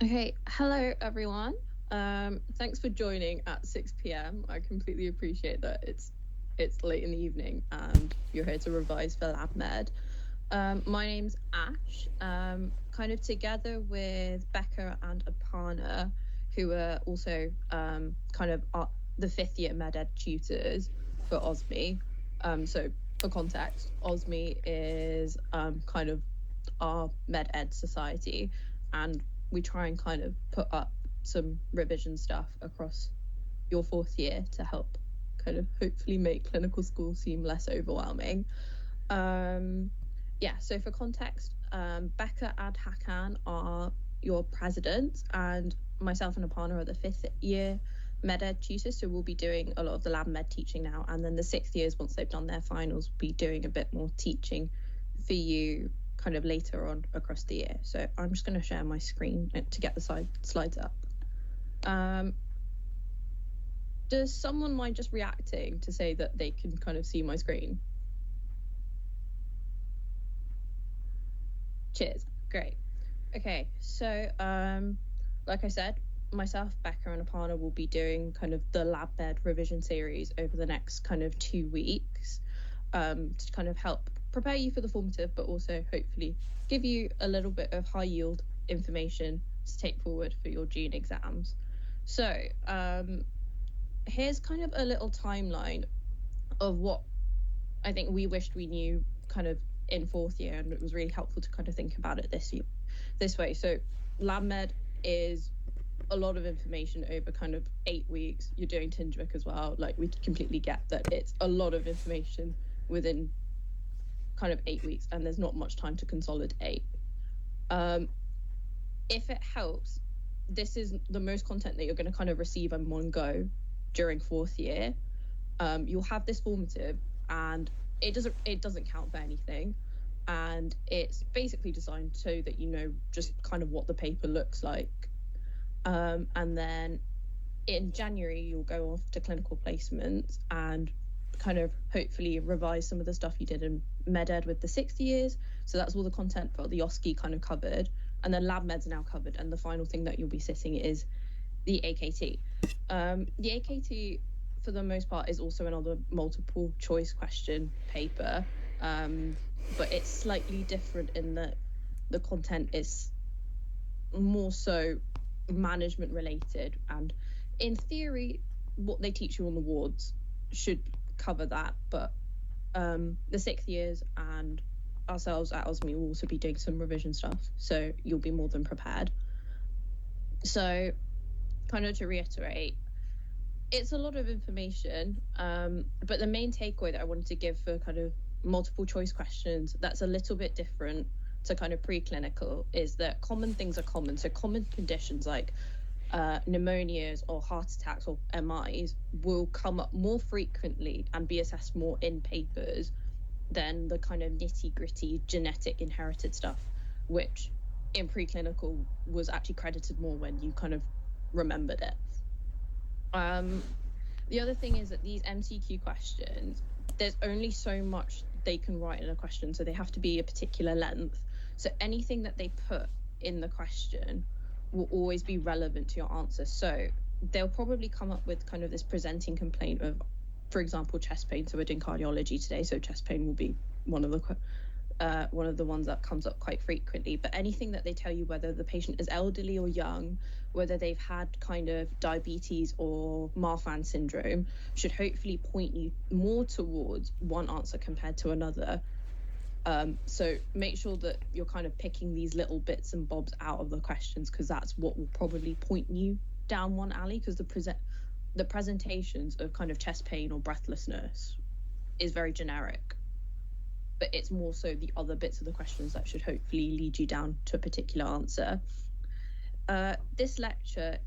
Okay, hello everyone. Thanks for joining at 6 p.m. I completely appreciate that it's late in the evening and you're here to revise for Lab Med. My name's Ash. Kind of together with Becca and Aparna, who are also the fifth year med ed tutors for OSME. So for context, OSME is kind of our med ed society, and we try and kind of put up some revision stuff across your fourth year to help kind of hopefully make clinical school seem less overwhelming. So for context, Becca and Hakan are your presidents, and myself and Aparna are the fifth year med ed tutors, so we'll be doing a lot of the lab med teaching now, and then the sixth years, once they've done their finals, will be doing a bit more teaching for you kind of later on across the year. So I'm just going to share my screen to get the slides up. Does someone mind just reacting to say that they can kind of see my screen? Cheers. Great. Okay, so like I said, myself, Becca, and Aparna will be doing kind of the lab med revision series over the next kind of 2 weeks to kind of help prepare you for the formative, but also hopefully give you a little bit of high yield information to take forward for your June exams. So here's kind of a little timeline of what I think we wished we knew kind of in fourth year, and it was really helpful to kind of think about it this way. So lab med is a lot of information over kind of 8 weeks. You're doing Tinjvik as well. Like, we completely get that it's a lot of information within kind of 8 weeks, and there's not much time to consolidate. If it helps, this is the most content that you're going to kind of receive in one go during fourth year. You'll have this formative, and it doesn't count for anything, and it's basically designed so that you know just kind of what the paper looks like. And then in January you'll go off to clinical placements and kind of hopefully revise some of the stuff you did in med ed with the sixth years. So that's all the content for the OSCE kind of covered, and then lab med's now covered, and the final thing that you'll be sitting is the AKT. The AKT for the most part is also another multiple choice question paper, but it's slightly different in that the content is more so management related, and in theory what they teach you on the wards should cover that, but the sixth years and ourselves at OSME will also be doing some revision stuff, so you'll be more than prepared. So kind of to reiterate, it's a lot of information, but the main takeaway that I wanted to give for kind of multiple choice questions that's a little bit different to kind of preclinical is that common things are common. So common conditions like pneumonias or heart attacks or MIs will come up more frequently and be assessed more in papers than the kind of nitty-gritty genetic inherited stuff, which in preclinical was actually credited more when you kind of remembered it. The other thing is that these MCQ questions, there's only so much they can write in a question, so they have to be a particular length. So anything that they put in the question will always be relevant to your answer. So they'll probably come up with kind of this presenting complaint of, for example, chest pain. So we're doing cardiology today, so chest pain will be one of the ones that comes up quite frequently. But anything that they tell you, whether the patient is elderly or young, whether they've had kind of diabetes or Marfan syndrome, should hopefully point you more towards one answer compared to another. So make sure that you're kind of picking these little bits and bobs out of the questions, because that's what will probably point you down one alley, because the presentations of kind of chest pain or breathlessness is very generic, but it's more so the other bits of the questions that should hopefully lead you down to a particular answer. This lecture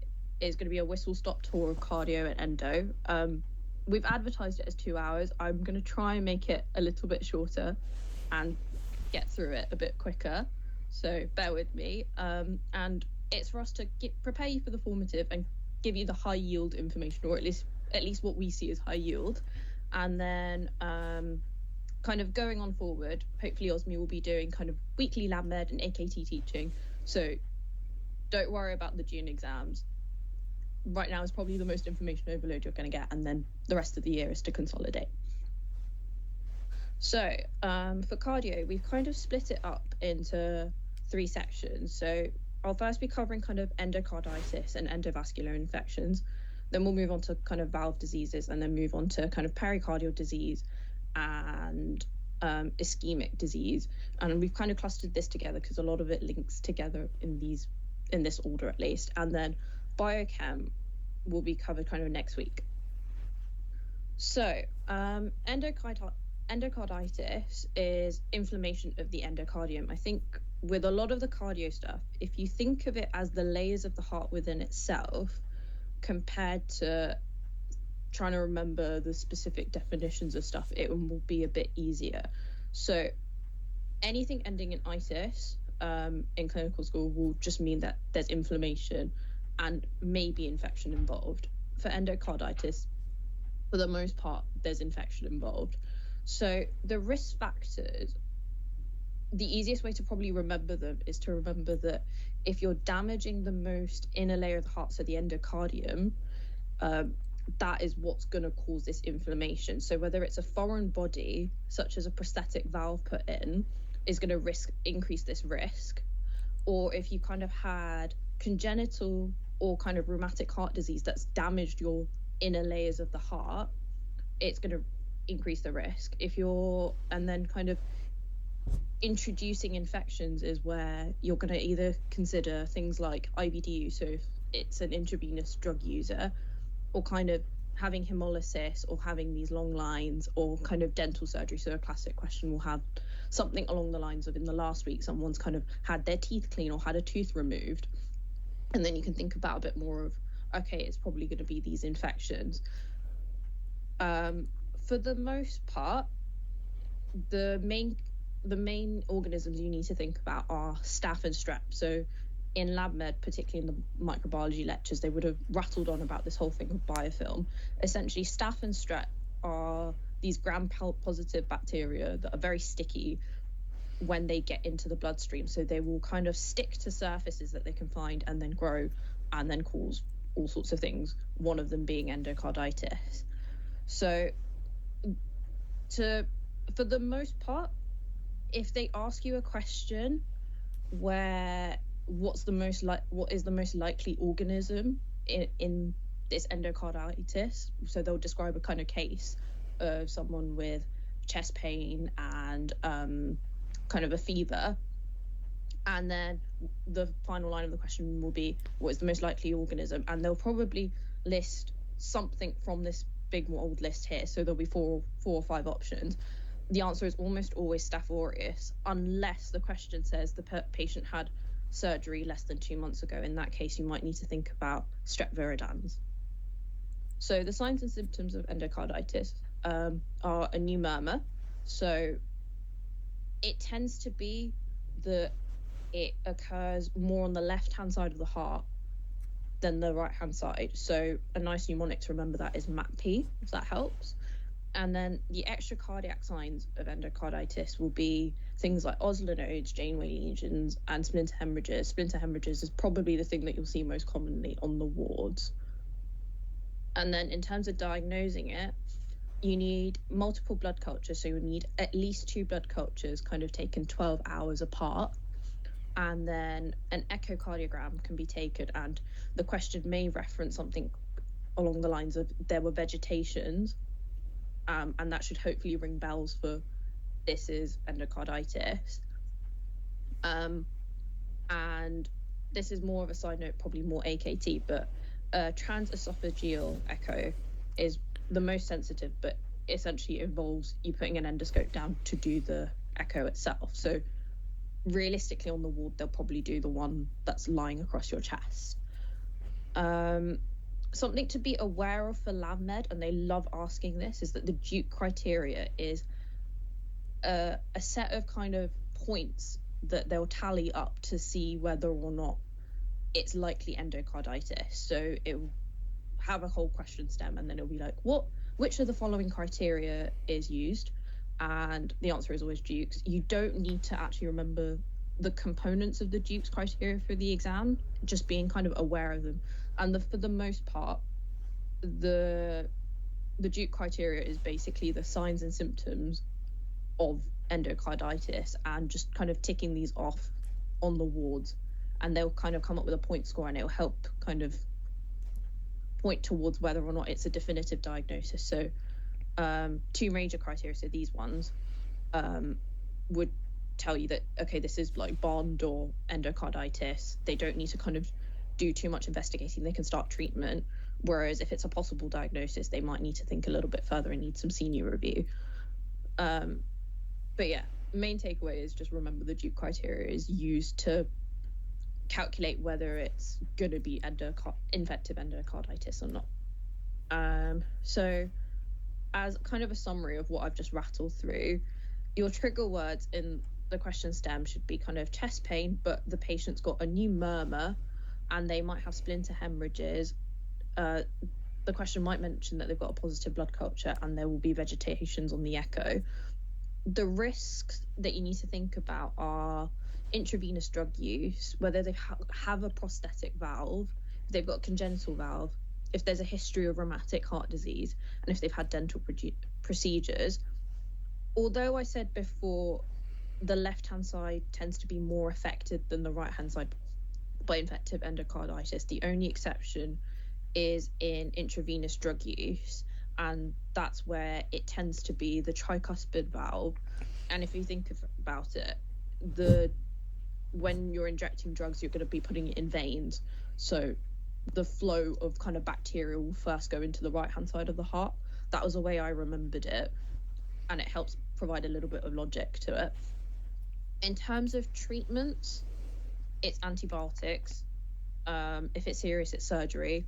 is going to be a whistle-stop tour of cardio and endo. We've advertised it as 2 hours. I'm going to try and make it a little bit shorter and get through it a bit quicker, so bear with me. And it's for us to prepare you for the formative and give you the high yield information, or at least what we see as high yield. And then kind of going on forward, hopefully OSME will be doing kind of weekly lab med and AKT teaching, so don't worry about the June exams. Right now is probably the most information overload you're going to get, and then the rest of the year is to consolidate. So for cardio, we've kind of split it up into 3 sections. So I'll first be covering kind of endocarditis and endovascular infections. Then we'll move on to kind of valve diseases, and then move on to kind of pericardial disease and ischemic disease. And we've kind of clustered this together because a lot of it links together in this order at least. And then biochem will be covered kind of next week. So endocarditis is inflammation of the endocardium. I think with a lot of the cardio stuff, if you think of it as the layers of the heart within itself compared to trying to remember the specific definitions of stuff, it will be a bit easier. So anything ending in itis in clinical school will just mean that there's inflammation and maybe infection involved. For endocarditis, for the most part, there's infection involved. So the risk factors, the easiest way to probably remember them is to remember that if you're damaging the most inner layer of the heart, so the endocardium, that is what's going to cause this inflammation. So whether it's a foreign body, such as a prosthetic valve put in, is going to increase this risk. Or if you kind of had congenital or kind of rheumatic heart disease that's damaged your inner layers of the heart, it's going to increase the risk. And then kind of introducing infections is where you're going to either consider things like IBD, so if it's an intravenous drug user, or kind of having hemolysis, or having these long lines, or kind of dental surgery. So a classic question will have something along the lines of, in the last week, someone's kind of had their teeth cleaned or had a tooth removed. And then you can think about a bit more of, okay, it's probably going to be these infections. For the most part, the main organisms you need to think about are staph and strep. So in lab med, particularly in the microbiology lectures, they would have rattled on about this whole thing of biofilm. Essentially, staph and strep are these gram-positive bacteria that are very sticky when they get into the bloodstream. So they will kind of stick to surfaces that they can find and then grow and then cause all sorts of things, one of them being endocarditis. So for the most part, if they ask you a question where what is the most likely organism in this endocarditis, so they'll describe a kind of case of someone with chest pain and kind of a fever, and then the final line of the question will be, what is the most likely organism? And they'll probably list something from this big old list here, so there'll be four or five options. The answer is almost always Staph aureus, unless the question says the patient had surgery less than 2 months ago. In that case, you might need to think about strep viridans. So the signs and symptoms of endocarditis are a new murmur. So it tends to be that it occurs more on the left-hand side of the heart than the right-hand side. So a nice mnemonic to remember that is MAPP, if that helps. And then the extra cardiac signs of endocarditis will be things like Osler nodes, Janeway lesions, and splinter hemorrhages. Splinter hemorrhages is probably the thing that you'll see most commonly on the wards. And then in terms of diagnosing it, you need multiple blood cultures. So you need at least 2 blood cultures kind of taken 12 hours apart. And then an echocardiogram can be taken, and the question may reference something along the lines of there were vegetations, and that should hopefully ring bells for this is endocarditis. And this is more of a side note, probably more AKT, but transesophageal echo is the most sensitive, but essentially involves you putting an endoscope down to do the echo itself. So realistically on the ward, they'll probably do the one that's lying across your chest. Something to be aware of for lab med, and they love asking this, is that the Duke criteria is a set of kind of points that they'll tally up to see whether or not it's likely endocarditis. So it will have a whole question stem, and then it'll be like, which of the following criteria is used? And the answer is always Duke's. You don't need to actually remember the components of the Duke's criteria for the exam, just being kind of aware of them. And for the most part, the Duke criteria is basically the signs and symptoms of endocarditis and just kind of ticking these off on the wards, and they'll kind of come up with a point score, and it'll help kind of point towards whether or not it's a definitive diagnosis. So two major criteria, so these ones would tell you that, okay, this is like bond or endocarditis. They don't need to kind of do too much investigating. They can start treatment. Whereas if it's a possible diagnosis, they might need to think a little bit further and need some senior review. But yeah, main takeaway is just remember the Duke criteria is used to calculate whether it's going to be infective endocarditis or not. So as kind of a summary of what I've just rattled through, your trigger words in the question stem should be kind of chest pain, but the patient's got a new murmur and they might have splinter hemorrhages. The question might mention that they've got a positive blood culture and there will be vegetations on the echo. The risks that you need to think about are intravenous drug use, whether they have a prosthetic valve, if they've got a congenital valve, if there's a history of rheumatic heart disease, and if they've had dental procedures. Although I said before, the left-hand side tends to be more affected than the right-hand side by infective endocarditis, the only exception is in intravenous drug use, and that's where it tends to be the tricuspid valve. And if you think about it, when you're injecting drugs, you're going to be putting it in veins, so the flow of kind of bacteria will first go into the right hand side of the heart. That was the way I remembered it, and it helps provide a little bit of logic to it. In terms of treatments, it's antibiotics. If it's serious, it's surgery.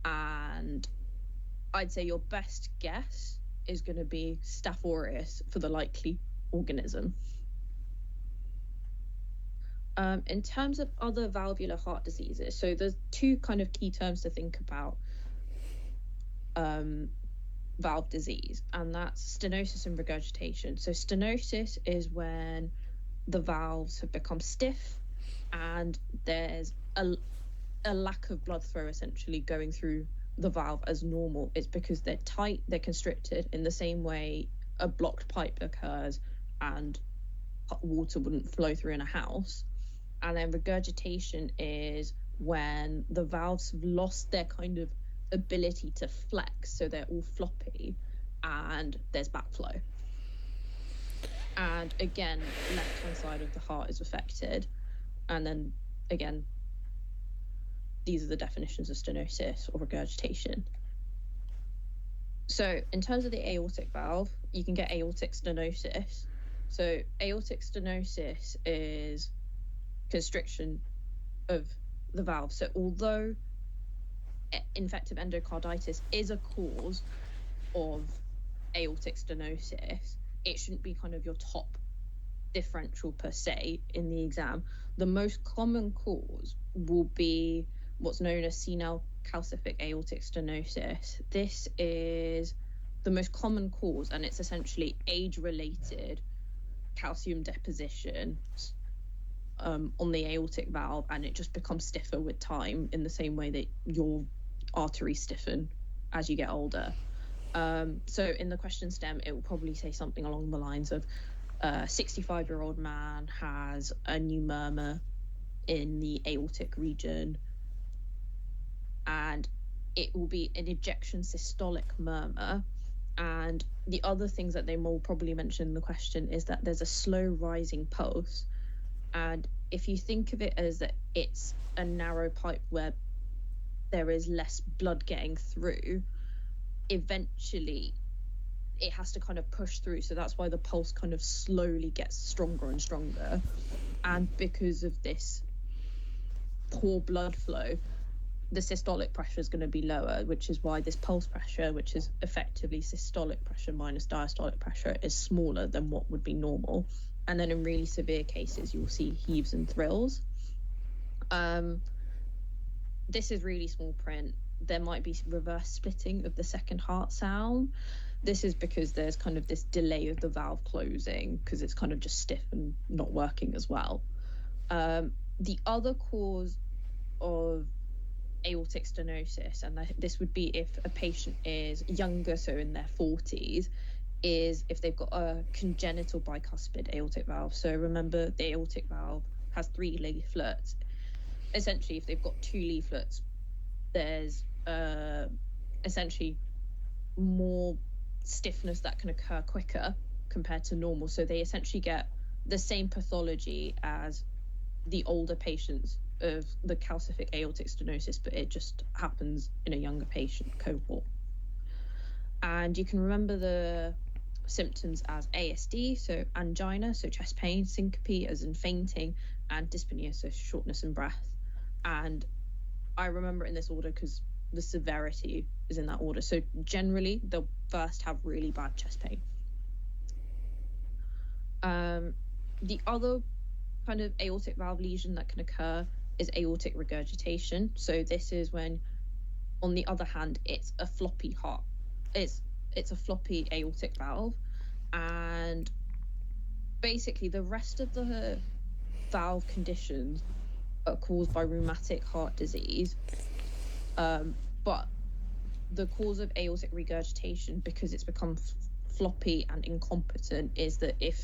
And I'd say your best guess is going to be Staph aureus for the likely organism. In terms of other valvular heart diseases, so there's two kind of key terms to think about valve disease, and that's stenosis and regurgitation. So stenosis is when the valves have become stiff and there's a lack of blood flow essentially going through the valve as normal. It's because they're tight, they're constricted, in the same way a blocked pipe occurs and water wouldn't flow through in a house. And then regurgitation is when the valves have lost their kind of ability to flex, so they're all floppy and there's backflow. And again, left-hand side of the heart is affected. And then again, these are the definitions of stenosis or regurgitation. So in terms of the aortic valve, you can get aortic stenosis. So aortic stenosis is constriction of the valve. So although infective endocarditis is a cause of aortic stenosis, it shouldn't be kind of your top differential per se in the exam. The most common cause will be what's known as senile calcific aortic stenosis. This is the most common cause, and it's essentially age-related calcium deposition on the aortic valve, and it just becomes stiffer with time in the same way that your arteries stiffen as you get older. So in the question stem, it will probably say something along the lines of 65-year-old man has a new murmur in the aortic region, and it will be an ejection systolic murmur. And the other things that they will probably mention in the question is that there's a slow rising pulse. And if you think of it as that it's a narrow pipe where there is less blood getting through, eventually it has to kind of push through. So that's why the pulse kind of slowly gets stronger and stronger. And because of this poor blood flow, the systolic pressure is going to be lower, which is why this pulse pressure, which is effectively systolic pressure minus diastolic pressure, is smaller than what would be normal. And then in really severe cases, you'll see heaves and thrills. This is really small print. There might be reverse splitting of the second heart sound. This is because there's kind of this delay of the valve closing because it's kind of just stiff and not working as well. The other cause of aortic stenosis, and this would be if a patient is younger, so in their 40s, is if they've got a congenital bicuspid aortic valve. So remember, the aortic valve has 3 leaflets. Essentially, if they've got 2 leaflets, there's essentially more stiffness that can occur quicker compared to normal. So they essentially get the same pathology as the older patients of the calcific aortic stenosis, but it just happens in a younger patient cohort. And you can remember the symptoms as ASD, so angina, so chest pain, syncope, as in fainting, and dyspnea, so shortness in breath. And I remember in this order because the severity is in that order. So generally, they'll first have really bad chest pain. The other kind of aortic valve lesion that can occur is aortic regurgitation. So this is when, on the other hand, it's a floppy heart. It's a floppy aortic valve, and basically the rest of the valve conditions are caused by rheumatic heart disease, but the cause of aortic regurgitation, because it's become floppy and incompetent, is that if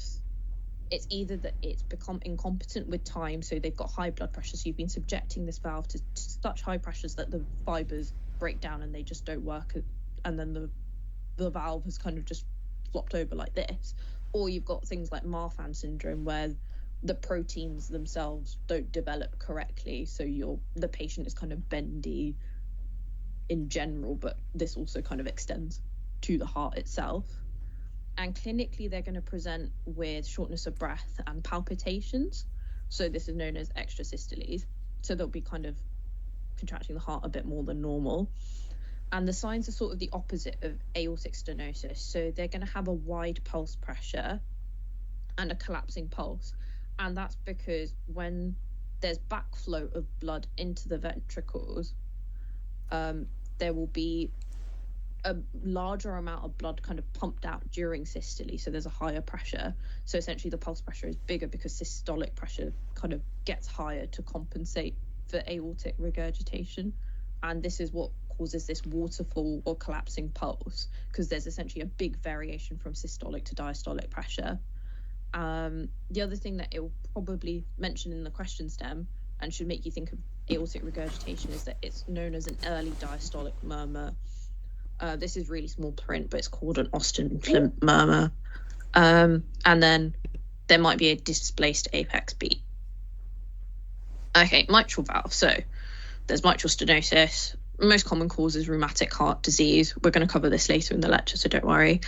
it's either that it's become incompetent with time, so they've got high blood pressure, so you've been subjecting this valve to such high pressures that the fibers break down and they just don't work, and then the valve has kind of just flopped over like this. Or you've got things like Marfan syndrome, where the proteins themselves don't develop correctly, so the patient is kind of bendy in general, but this also kind of extends to the heart itself. And clinically, they're going to present with shortness of breath and palpitations. So this is known as extrasystoles. So they'll be kind of contracting the heart a bit more than normal. And the signs are sort of the opposite of aortic stenosis. So they're going to have a wide pulse pressure and a collapsing pulse. And that's because when there's backflow of blood into the ventricles, there will be a larger amount of blood kind of pumped out during systole, so there's a higher pressure. So essentially the pulse pressure is bigger because systolic pressure kind of gets higher to compensate for aortic regurgitation. And this is what causes this waterfall or collapsing pulse, because there's essentially a big variation from systolic to diastolic pressure. The other thing that it will probably mention in the question stem and should make you think of aortic regurgitation is that it's known as an early diastolic murmur. This is really small print, but it's called an Austin Flint murmur. And then there might be a displaced apex beat. Okay, mitral valve. So there's mitral stenosis. Most common cause is rheumatic heart disease. We're going to cover this later in the lecture, so don't worry.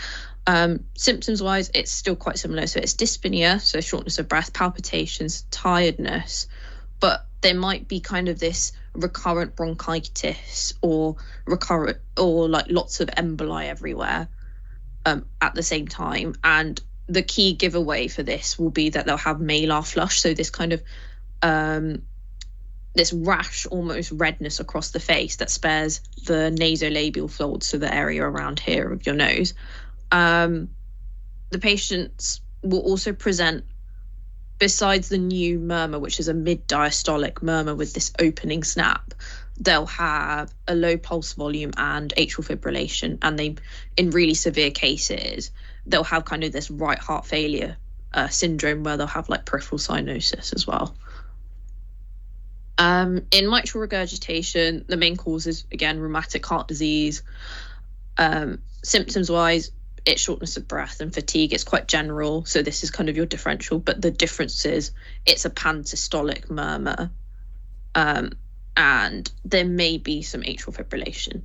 Symptoms-wise, it's still quite similar. So it's dyspnea, so shortness of breath, palpitations, tiredness, but there might be kind of this recurrent bronchitis or like lots of emboli everywhere at the same time. And the key giveaway for this will be that they'll have malar flush, so this kind of this rash, almost redness across the face that spares the nasolabial folds, so the area around here of your nose. The patients will also present, besides the new murmur, which is a mid-diastolic murmur with this opening snap, they'll have a low pulse volume and atrial fibrillation. And they, in really severe cases, they'll have kind of this right heart failure syndrome where they'll have like peripheral cyanosis as well. In mitral regurgitation, the main cause is, again, rheumatic heart disease. Symptoms-wise, it's shortness of breath and fatigue. It's quite general, so this is kind of your differential, but the difference is it's a pansystolic murmur, and there may be some atrial fibrillation.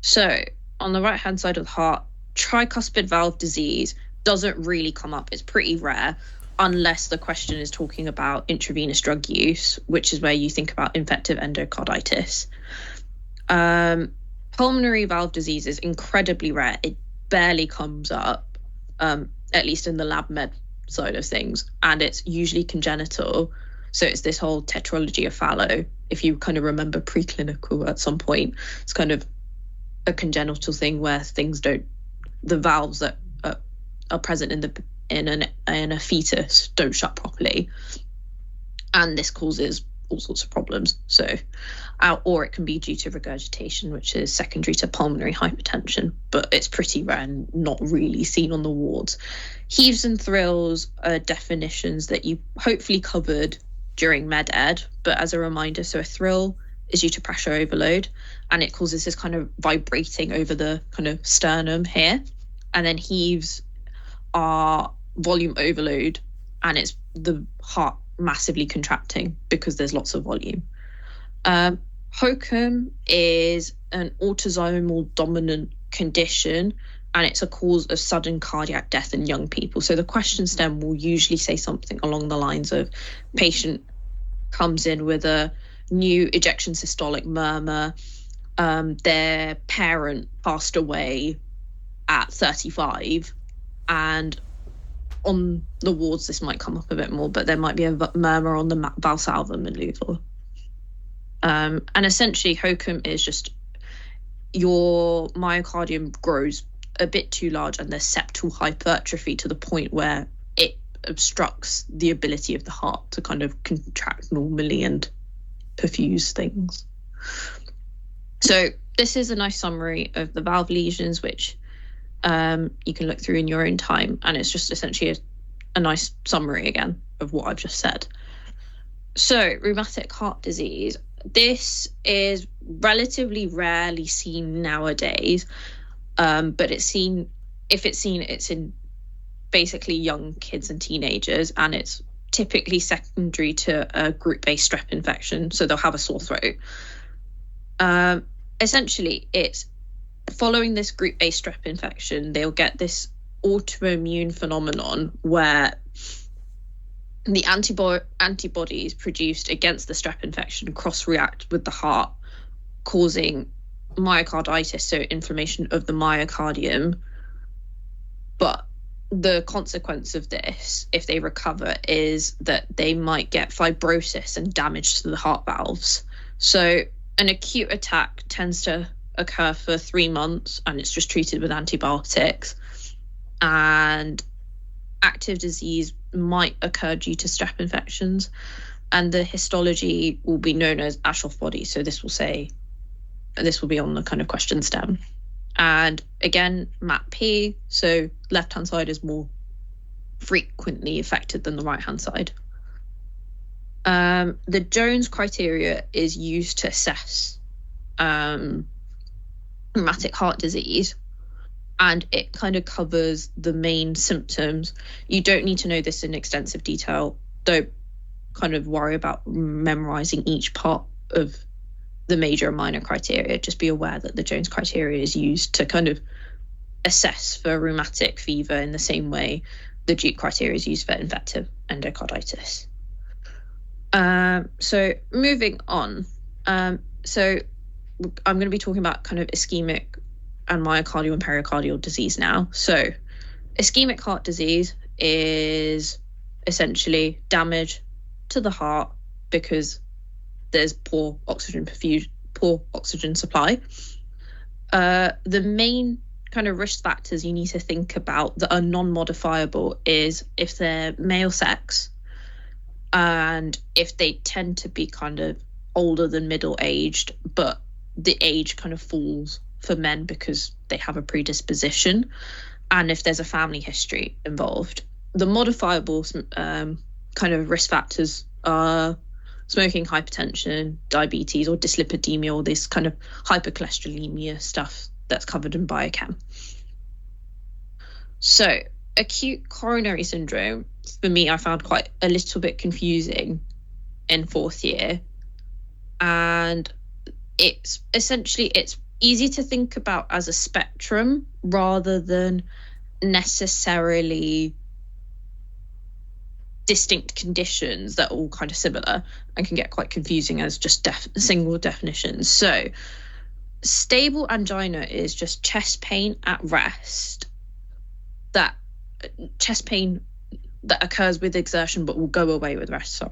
So on the right-hand side of the heart, tricuspid valve disease doesn't really come up. It's pretty rare, unless the question is talking about intravenous drug use, which is where you think about infective endocarditis. Pulmonary valve disease is incredibly rare. It barely comes up, at least in the lab med side of things, and it's usually congenital. So it's this whole tetralogy of Fallot. If you kind of remember preclinical at some point, it's kind of a congenital thing where the valves that are present in a fetus don't shut properly. and this causes all sorts of problems. So, or it can be due to regurgitation, which is secondary to pulmonary hypertension, but it's pretty rare and not really seen on the wards. Heaves and thrills are definitions that you hopefully covered during med ed, but as a reminder, so a thrill is due to pressure overload, and it causes this kind of vibrating over the kind of sternum here, and then heaves are volume overload, and it's the heart massively contracting because there's lots of volume. HOCM is an autosomal dominant condition, and it's a cause of sudden cardiac death in young people. So the question stem will usually say something along the lines of patient comes in with a new ejection systolic murmur, their parent passed away at 35, and on the wards this might come up a bit more, but there might be a murmur on the Valsalva maneuver. And essentially HOCM is just your myocardium grows a bit too large and there's septal hypertrophy to the point where it obstructs the ability of the heart to kind of contract normally and perfuse things. So this is a nice summary of the valve lesions, which you can look through in your own time, and it's just essentially a nice summary again of what I've just said. So rheumatic heart disease, this is relatively rarely seen nowadays, but it's in basically young kids and teenagers, and it's typically secondary to a group-based strep infection, so they'll have a sore throat. Essentially, it's following this group-based strep infection, they'll get this autoimmune phenomenon where the antibodies produced against the strep infection cross-react with the heart, causing myocarditis, so inflammation of the myocardium. But the consequence of this, if they recover, is that they might get fibrosis and damage to the heart valves. So an acute attack tends to occur for 3 months, and it's just treated with antibiotics. And active disease might occur due to strep infections, and the histology will be known as Aschoff body. So this will be on the kind of question stem. And again, MAP-P, so left-hand side is more frequently affected than the right-hand side. The Jones criteria is used to assess rheumatic heart disease, and it kind of covers the main symptoms. You don't need to know this in extensive detail. Don't kind of worry about memorizing each part of the major and minor criteria. Just be aware that the Jones criteria is used to kind of assess for rheumatic fever in the same way the Duke criteria is used for infective endocarditis. So moving on. So I'm going to be talking about kind of ischemic and myocardial and pericardial disease now. So ischemic heart disease is essentially damage to the heart because there's poor oxygen supply. The main kind of risk factors you need to think about that are non-modifiable is if they're male sex, and if they tend to be kind of older than middle-aged, but the age kind of falls for men because they have a predisposition, and if there's a family history involved. The modifiable kind of risk factors are smoking, hypertension, diabetes, or dyslipidemia, or this kind of hypercholesterolemia stuff that's covered in biochem. So acute coronary syndrome, for me, I found quite a little bit confusing in 4th year. And it's easy to think about as a spectrum rather than necessarily distinct conditions that are all kind of similar, and can get quite confusing as just single definitions. So stable angina is just chest pain at rest, that occurs with exertion but will go away with rest,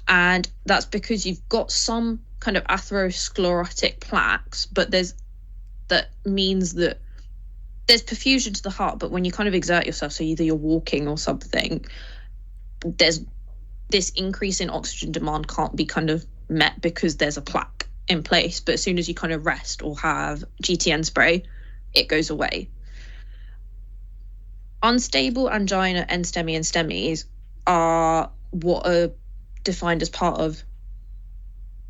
and that's because you've got some kind of atherosclerotic plaques, but that means that there's perfusion to the heart, but when you kind of exert yourself, so either you're walking or something, there's this increase in oxygen demand can't be kind of met because there's a plaque in place. But as soon as you kind of rest or have GTN spray, it goes away. Unstable angina, NSTEMI, and STEMIs are what are defined as part of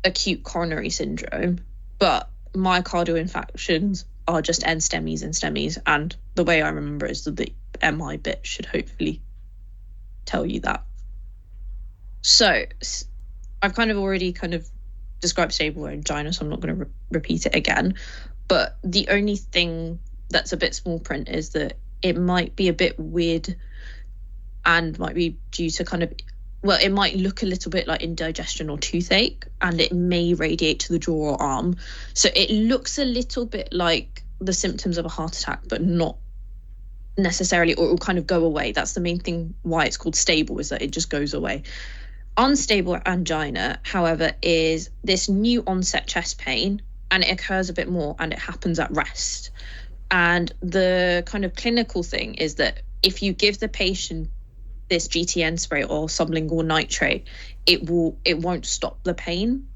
acute coronary syndrome, but myocardial infarctions are just NSTEMIs and STEMIs, and the way I remember is that the MI bit should hopefully tell you that. So I've kind of already kind of described stable angina, so I'm not going to repeat it again, but the only thing that's a bit small print is that it might be a bit weird and might be due to kind of, well, it might look a little bit like indigestion or toothache, and it may radiate to the jaw or arm. So it looks a little bit like the symptoms of a heart attack, but not necessarily, or it will kind of go away. That's the main thing why it's called stable, is that it just goes away. Unstable angina, however, is this new onset chest pain, and it occurs a bit more and it happens at rest. And the kind of clinical thing is that if you give the patient this GTN spray or sublingual nitrate, it won't stop the pain.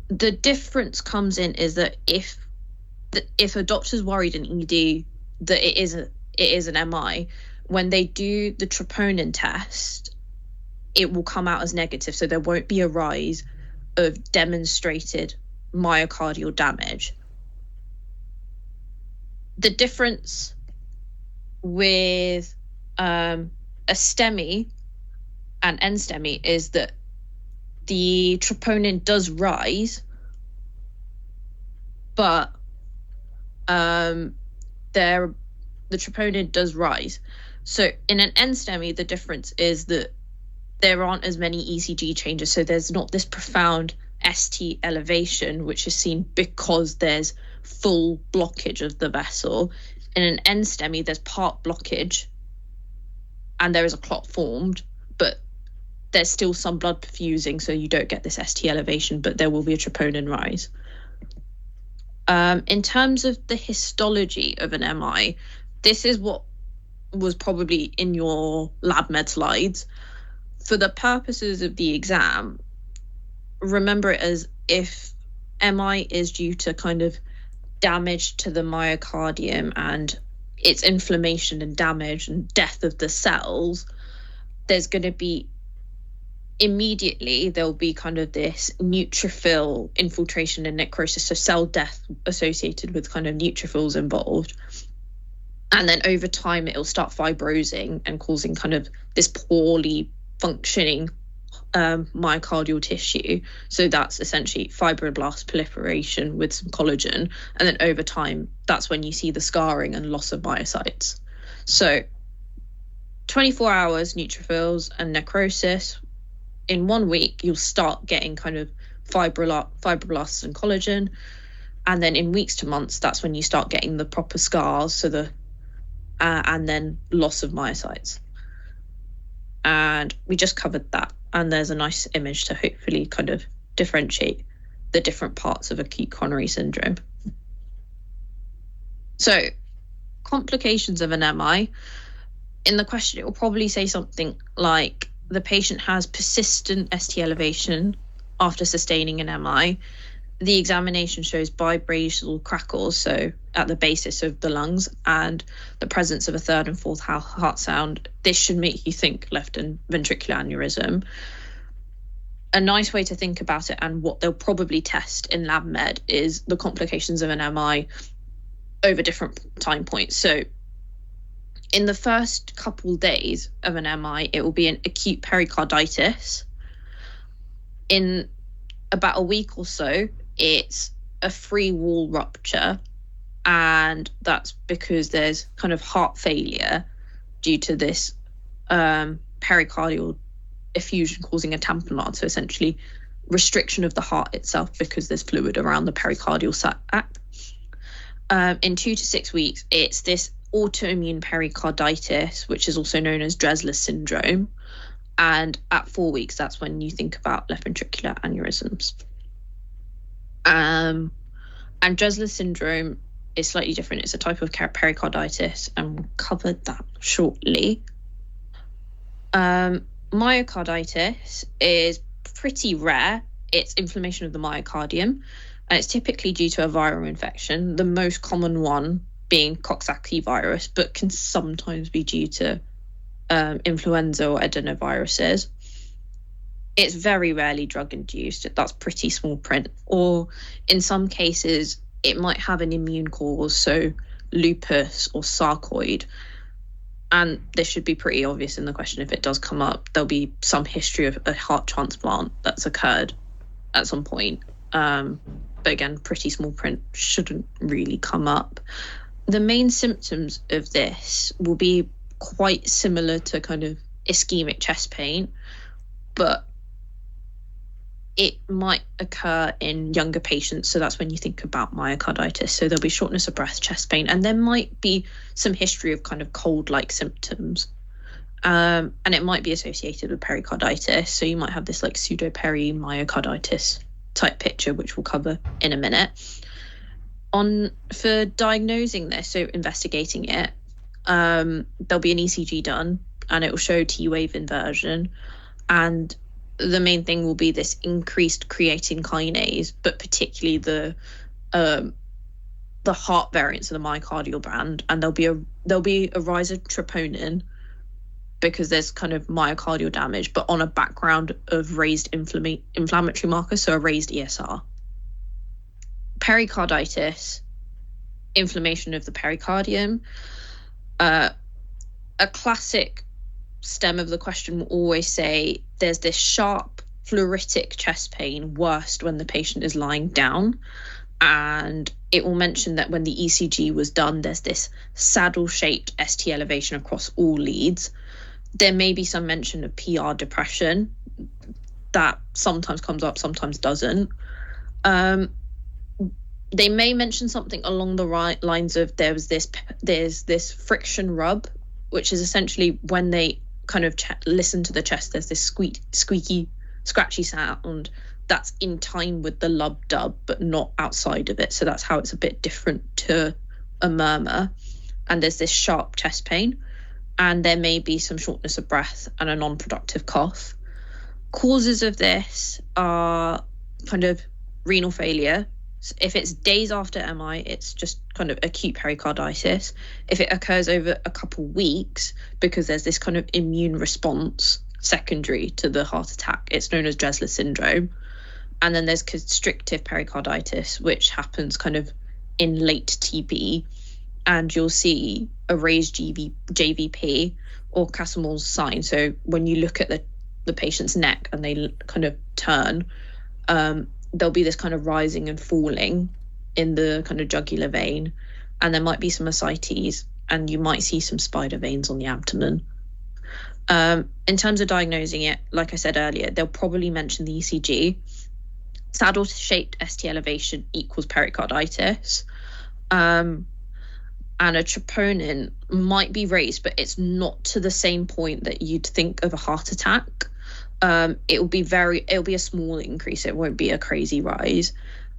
The difference comes in is that if a doctor's worried in ED that it is an MI, when they do the troponin test, it will come out as negative, so there won't be a rise of demonstrated myocardial damage. The difference with a STEMI and NSTEMI is that the troponin does rise, but the troponin does rise. So in an NSTEMI, the difference is that there aren't as many ECG changes, so there's not this profound ST elevation, which is seen because there's full blockage of the vessel. In an NSTEMI, there's part blockage and there is a clot formed, but there's still some blood perfusing, so you don't get this ST elevation, but there will be a troponin rise. In terms of the histology of an MI, this is what was probably in your lab med slides. For the purposes of the exam, remember it as if MI is due to kind of damage to the myocardium and its inflammation and damage and death of the cells, there's going to be immediately, there'll be kind of this neutrophil infiltration and necrosis, so cell death associated with kind of neutrophils involved. And then over time, it'll start fibrosing and causing kind of this poorly functioning myocardial tissue. So that's essentially fibroblast proliferation with some collagen. And then over time, that's when you see the scarring and loss of myocytes. So 24 hours neutrophils and necrosis. In 1 week, you'll start getting kind of fibroblasts and collagen. And then in weeks to months, that's when you start getting the proper scars, so and then loss of myocytes. And we just covered that. And there's a nice image to hopefully kind of differentiate the different parts of acute coronary syndrome. So, complications of an MI. In the question, it will probably say something like the patient has persistent ST elevation after sustaining an MI. The examination shows bibasal crackles, so at the basis of the lungs, and the presence of a third and fourth heart sound. This should make you think left ventricular aneurysm. A nice way to think about it, and what they'll probably test in lab med, is the complications of an MI over different time points. So in the first couple days of an MI, it will be an acute pericarditis. In about a week or so, it's a free wall rupture, and that's because there's kind of heart failure due to this pericardial effusion causing a tamponade, so essentially restriction of the heart itself because there's fluid around the pericardial sac. In 2 to 6 weeks, it's this autoimmune pericarditis, which is also known as Dressler syndrome. And at 4 weeks, that's when you think about left ventricular aneurysms. And Dressler syndrome is slightly different. It's a type of pericarditis, and we'll cover that shortly. Myocarditis is pretty rare. It's inflammation of the myocardium, and it's typically due to a viral infection, the most common one being Coxsackie virus, but can sometimes be due to influenza or adenoviruses. It's very rarely drug-induced. That's pretty small print. Or in some cases, it might have an immune cause, so lupus or sarcoid. And this should be pretty obvious in the question if it does come up. There'll be some history of a heart transplant that's occurred at some point. But again, pretty small print, shouldn't really come up. The main symptoms of this will be quite similar to kind of ischemic chest pain, but it might occur in younger patients. So that's when you think about myocarditis. So there'll be shortness of breath, chest pain, and there might be some history of kind of cold-like symptoms. And it might be associated with pericarditis. So you might have this like pseudo-perimyocarditis type picture, which we'll cover in a minute. For diagnosing this, so investigating it, there'll be an ECG done, and it will show T-wave inversion. And the main thing will be this increased creatine kinase, but particularly the heart variants of the myocardial band, and there'll be a rise of troponin because there's kind of myocardial damage, but on a background of raised inflammatory markers, so a raised ESR. Pericarditis, inflammation of the pericardium. A classic stem of the question will always say there's this sharp phleuritic chest pain, worst when the patient is lying down, and it will mention that when the ECG was done, there's this saddle-shaped ST elevation across all leads. There may be some mention of PR depression that sometimes comes up, sometimes doesn't. They may mention something along the lines of there's this friction rub, which is essentially when they kind of listen to the chest, there's this squeaky, scratchy sound that's in time with the lub-dub, but not outside of it. So that's how it's a bit different to a murmur. And there's this sharp chest pain, and there may be some shortness of breath and a non-productive cough. Causes of this are kind of renal failure. If it's days after MI, it's just kind of acute pericarditis. If it occurs over a couple weeks, because there's this kind of immune response secondary to the heart attack, it's known as Dressler syndrome. And then there's constrictive pericarditis, which happens kind of in late TB, and you'll see a raised JVP or Casamole's sign. So when you look at the patient's neck and they kind of turn, there'll be this kind of rising and falling in the kind of jugular vein, and there might be some ascites, and you might see some spider veins on the abdomen. In terms of diagnosing it, like I said earlier, they'll probably mention the ECG. Saddle-shaped ST elevation equals pericarditis. And a troponin might be raised, but it's not to the same point that you'd think of a heart attack. It'll be a small increase. It won't be a crazy rise.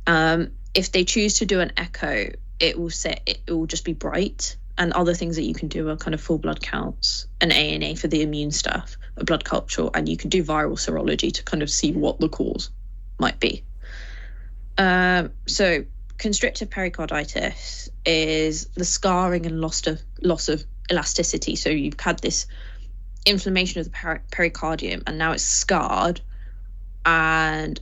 If they choose to do an echo, it will just be bright, and other things that you can do are kind of full blood counts, an ANA for the immune stuff, a blood culture, and you can do viral serology to kind of see what the cause might be. So constrictive pericarditis is the scarring and loss of elasticity. So you've had this inflammation of the pericardium, and now it's scarred, and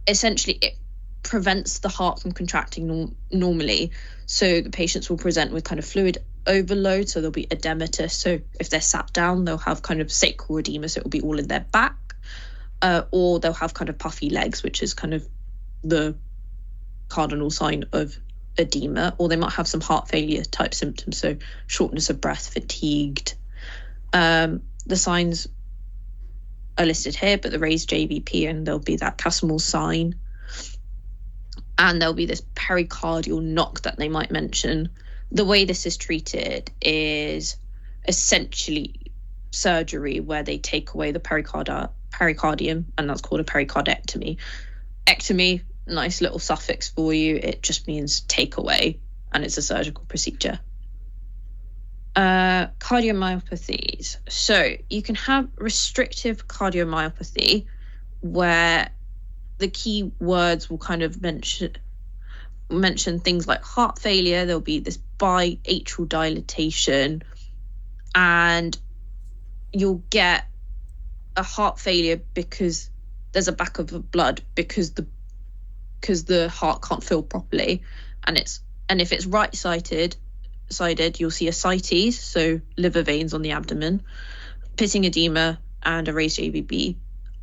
essentially it prevents the heart from contracting normally. So the patients will present with kind of fluid overload, so there'll be edematous. So if they're sat down, they'll have kind of sacral edema, so it will be all in their back, or they'll have kind of puffy legs, which is kind of the cardinal sign of edema, or they might have some heart failure type symptoms, so shortness of breath, fatigued. The signs are listed here, but the raised JVP, and there'll be that Casamole's sign, and there'll be this pericardial knock that they might mention. The way this is treated is essentially surgery, where they take away the pericardium, and that's called a pericardectomy. Ectomy, nice little suffix for you. It just means take away, and it's a surgical procedure. Cardiomyopathies. So you can have restrictive cardiomyopathy, where the key words will kind of mention things like heart failure. There'll be this biatrial dilatation, and you'll get a heart failure because there's a back of the blood because the heart can't fill properly, and if it's right-sided, you'll see ascites, so liver veins on the abdomen, pitting edema, and a raised AVB.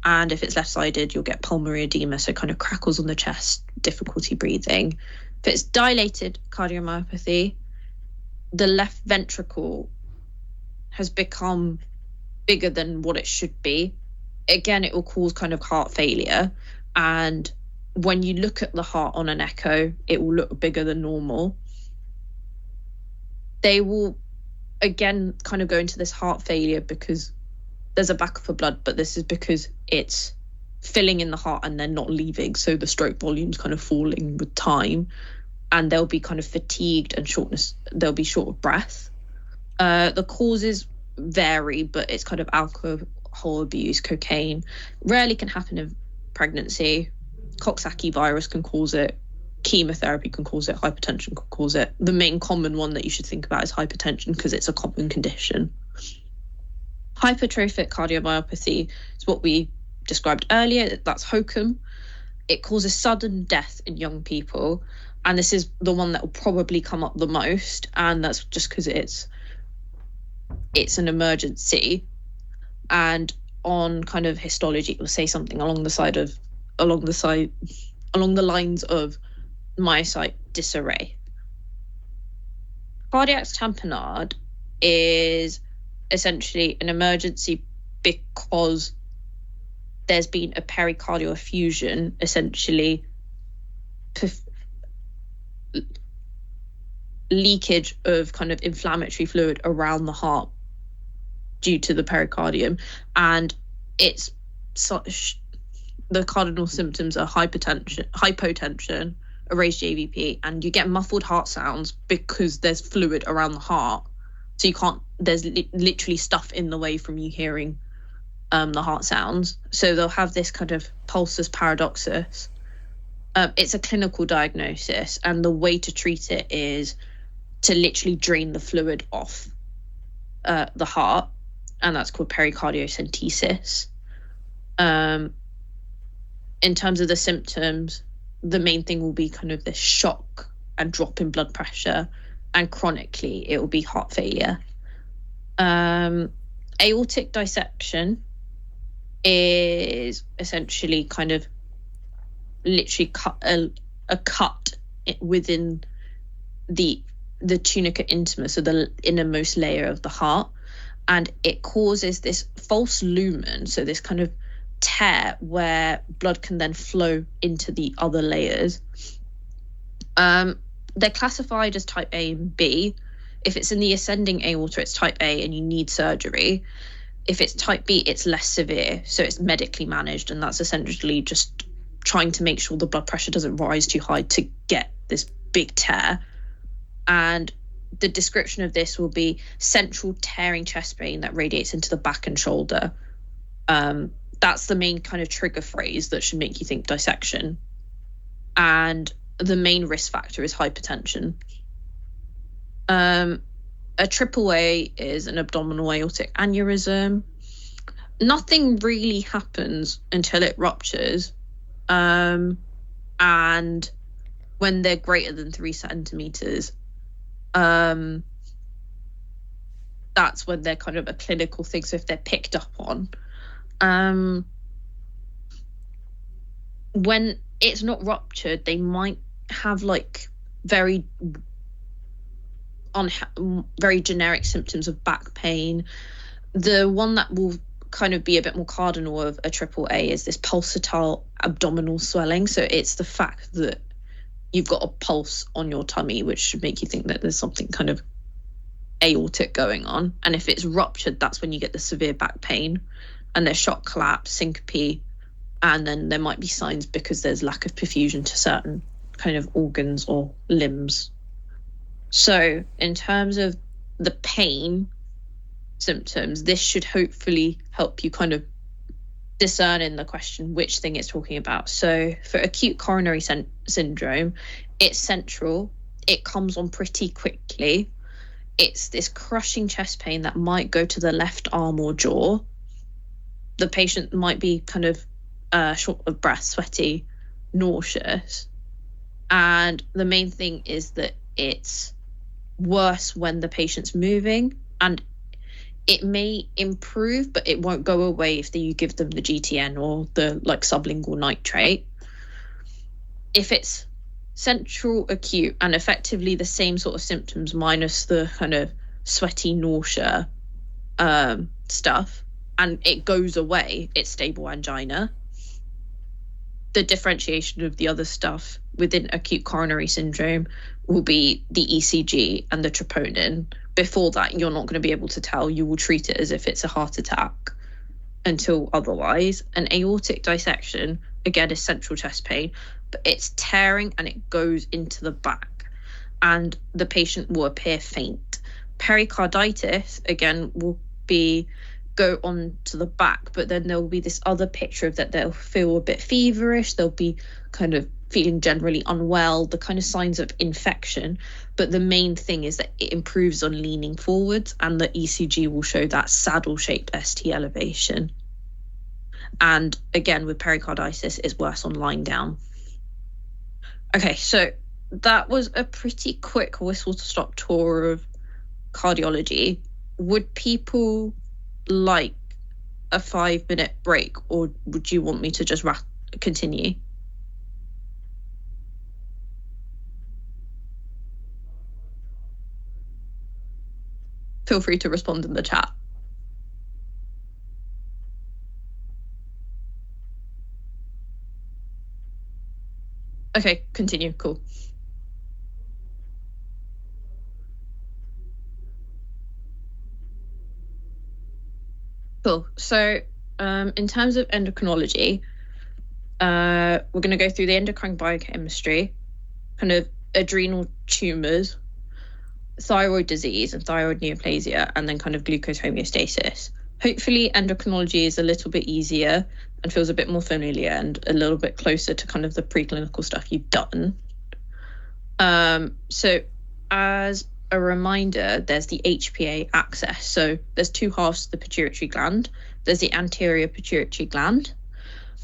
And if it's left-sided, you'll get pulmonary edema, so kind of crackles on the chest, difficulty breathing. If it's dilated cardiomyopathy, the left ventricle has become bigger than what it should be. Again, it will cause kind of heart failure. And when you look at the heart on an echo, it will look bigger than normal. They will, again, kind of go into this heart failure because there's a backup of blood, but this is because it's filling in the heart and then not leaving. So the stroke volume's kind of falling with time, and they'll be kind of fatigued and they'll be short of breath. The causes vary, but it's kind of alcohol abuse, cocaine. Rarely can happen in pregnancy. Coxsackie virus can cause it. Chemotherapy can cause it. Hypertension can cause it. The main common one that you should think about is hypertension, because it's a common condition. Hypertrophic cardiomyopathy is what we described earlier. That's HOCM. It causes sudden death in young people, and this is the one that will probably come up the most, and that's just because it's an emergency. And on kind of histology, it will say something along the lines of myocyte disarray. Cardiac tamponade is essentially an emergency because there's been a pericardial effusion, essentially leakage of kind of inflammatory fluid around the heart due to the pericardium, and it's the cardinal symptoms are hypotension, a raised JVP, and you get muffled heart sounds because there's fluid around the heart. So you can't, there's literally stuff in the way from you hearing the heart sounds. So they'll have this kind of pulsus paradoxus. It's a clinical diagnosis, and the way to treat it is to literally drain the fluid off the heart, and that's called pericardiocentesis. In terms of the symptoms, the main thing will be kind of this shock and drop in blood pressure, and chronically it will be heart failure. Aortic dissection is essentially kind of literally a cut within the tunica intima, so the innermost layer of the heart, and it causes this false lumen, so this kind of tear where blood can then flow into the other layers. They're classified as type A and B. If it's in the ascending aorta, it's type A and you need surgery. If it's type B, it's less severe, so it's medically managed, and that's essentially just trying to make sure the blood pressure doesn't rise too high to get this big tear. And the description of this will be central tearing chest pain that radiates into the back and shoulder. That's the main kind of trigger phrase that should make you think dissection. And the main risk factor is hypertension. A triple A is an abdominal aortic aneurysm. Nothing really happens until it ruptures. And when they're greater than 3 centimeters, that's when they're kind of a clinical thing. So if they're picked up on, when it's not ruptured, they might have like very generic symptoms of back pain. The one that will kind of be a bit more cardinal of a triple A is this pulsatile abdominal swelling. So it's the fact that you've got a pulse on your tummy, which should make you think that there's something kind of aortic going on. And if it's ruptured, that's when you get the severe back pain, and there's shock, collapse, syncope, and then there might be signs because there's lack of perfusion to certain kind of organs or limbs. So in terms of the pain symptoms, this should hopefully help you kind of discern in the question which thing it's talking about. So for acute coronary syndrome, it's central. It comes on pretty quickly. It's this crushing chest pain that might go to the left arm or jaw. The patient might be kind of short of breath, sweaty, nauseous. And the main thing is that it's worse when the patient's moving, and it may improve, but it won't go away if you give them the GTN or the sublingual nitrate. If it's central acute and effectively the same sort of symptoms minus the kind of sweaty nausea stuff, and it goes away, it's stable angina. The differentiation of the other stuff within acute coronary syndrome will be the ECG and the troponin. Before that, you're not going to be able to tell. You will treat it as if it's a heart attack until otherwise. An aortic dissection, again, is central chest pain, but it's tearing and it goes into the back, and the patient will appear faint. Pericarditis, again, will go on to the back, but then there'll be this other picture of that they'll feel a bit feverish, they'll be kind of feeling generally unwell, the kind of signs of infection. But the main thing is that it improves on leaning forwards, and the ECG will show that saddle-shaped ST elevation. And again, with pericarditis, it's worse on lying down. Okay, so that was a pretty quick whistle-to-stop tour of cardiology. Would people like a 5-minute break, or would you want me to just continue? Feel free to respond in the chat. Okay, continue. Cool. Cool. So in terms of endocrinology, we're going to go through the endocrine biochemistry, kind of adrenal tumors, thyroid disease and thyroid neoplasia, and then kind of glucose homeostasis. Hopefully endocrinology is a little bit easier and feels a bit more familiar and a little bit closer to kind of the preclinical stuff you've done. So as a reminder, there's the HPA axis. So there's two halves to the pituitary gland. There's the anterior pituitary gland,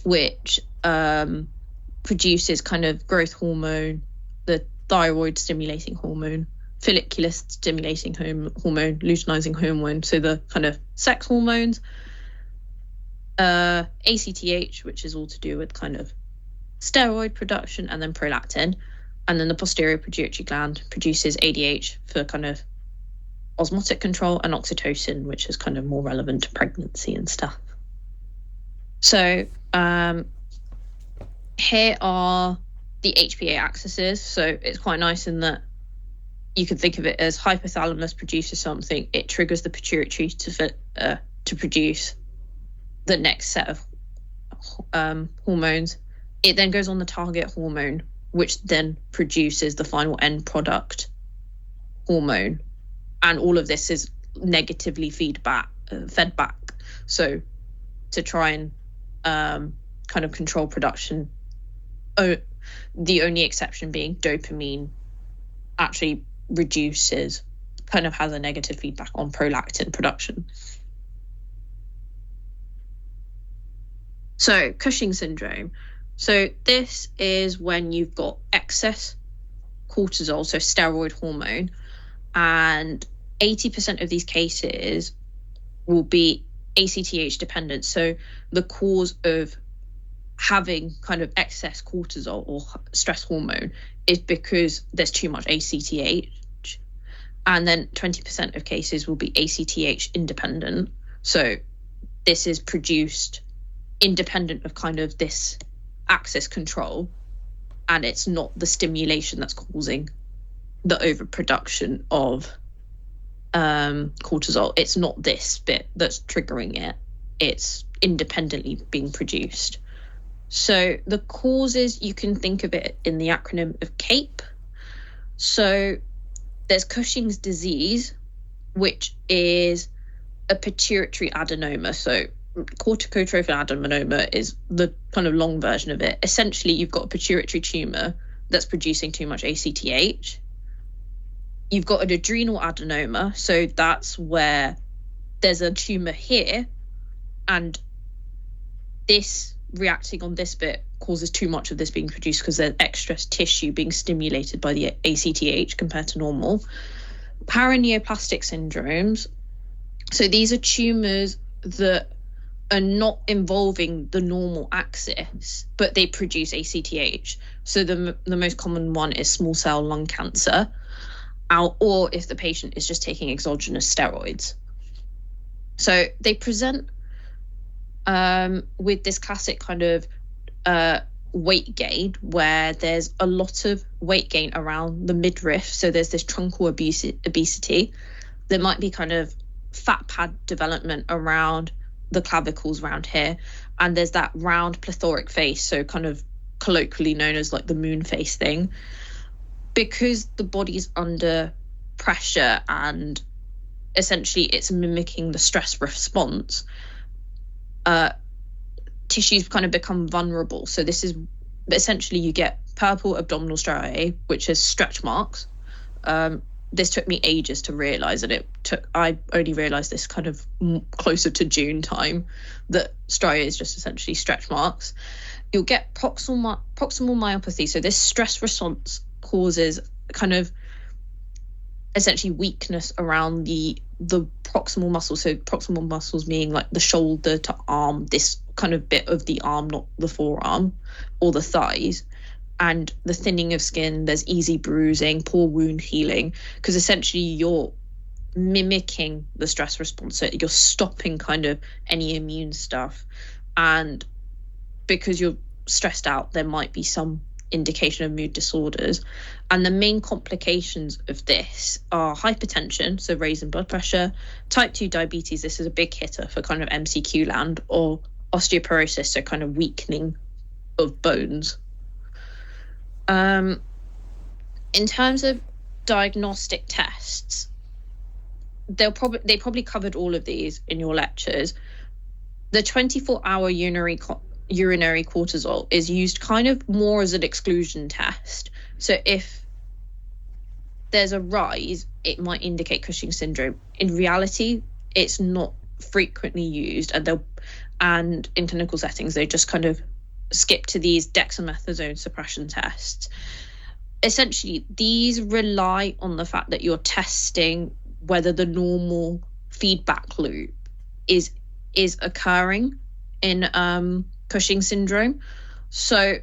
which produces kind of growth hormone, the thyroid stimulating hormone, follicular stimulating hormone, luteinizing hormone, so the kind of sex hormones, ACTH, which is all to do with kind of steroid production, and then prolactin. And then the posterior pituitary gland produces ADH for kind of osmotic control, and oxytocin, which is kind of more relevant to pregnancy and stuff. So here are the HPA axes. So it's quite nice in that you could think of it as hypothalamus produces something, it triggers the pituitary to produce the next set of hormones. It then goes on the target hormone, which then produces the final end product hormone. And all of this is negatively fed back. So to try and kind of control production, the only exception being dopamine actually reduces, kind of has a negative feedback on prolactin production. So Cushing's syndrome. So this is when you've got excess cortisol, so steroid hormone, and 80% of these cases will be ACTH dependent. So the cause of having kind of excess cortisol or stress hormone is because there's too much ACTH. And then 20% of cases will be ACTH independent. So this is produced independent of kind of this axis control, and it's not the stimulation that's causing the overproduction of cortisol. It's not this bit that's triggering it. It's independently being produced. So the causes, you can think of it in the acronym of CAPE. So there's Cushing's disease, which is a pituitary adenoma. So corticotrophin adenoma is the kind of long version of it. Essentially, you've got a pituitary tumor that's producing too much ACTH. You've got an adrenal adenoma, so that's where there's a tumor here, and this reacting on this bit causes too much of this being produced because there's extra tissue being stimulated by the ACTH compared to normal. Paraneoplastic syndromes, so these are tumors that are not involving the normal axis, but they produce ACTH. So the most common one is small cell lung cancer, or if the patient is just taking exogenous steroids. So they present with this classic kind of weight gain, where there's a lot of weight gain around the midriff. So there's this truncal obesity. There might be kind of fat pad development around the clavicles around here, and there's that round plethoric face, so kind of colloquially known as like the moon face thing. Because the body's under pressure and essentially it's mimicking the stress response, tissues kind of become vulnerable. So this is essentially, you get purple abdominal striae, which is stretch marks. This took me ages to realize, and I only realized this kind of closer to June time, that striae is just essentially stretch marks. You'll get proximal myopathy. So this stress response causes kind of essentially weakness around the proximal muscles. So proximal muscles meaning like the shoulder to arm, this kind of bit of the arm, not the forearm or the thighs, and the thinning of skin. There's easy bruising, poor wound healing, because essentially you're mimicking the stress response. So you're stopping kind of any immune stuff, and because you're stressed out, there might be some indication of mood disorders. And the main complications of this are hypertension, so raising blood pressure, type 2 diabetes, this is a big hitter for kind of MCQ land, or osteoporosis, so kind of weakening of bones. In terms of diagnostic tests, they probably covered all of these in your lectures. The 24-hour urinary cortisol is used kind of more as an exclusion test. So if there's a rise, it might indicate Cushing's syndrome. In reality, it's not frequently used, and in clinical settings, they just kind of skip to these dexamethasone suppression tests. Essentially, these rely on the fact that you're testing whether the normal feedback loop is occurring in Cushing syndrome. So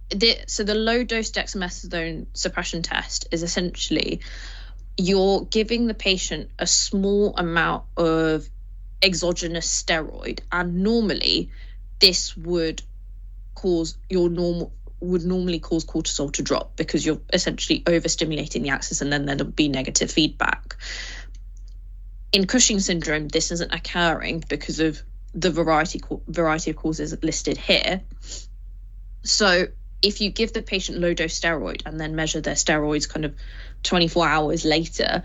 the low dose dexamethasone suppression test is essentially you're giving the patient a small amount of exogenous steroid, and normally this would normally cause cortisol to drop, because you're essentially overstimulating the axis, and then there'll be negative feedback. In Cushing syndrome, this isn't occurring because of the variety of causes listed here. So if you give the patient low dose steroid and then measure their steroids kind of 24 hours later,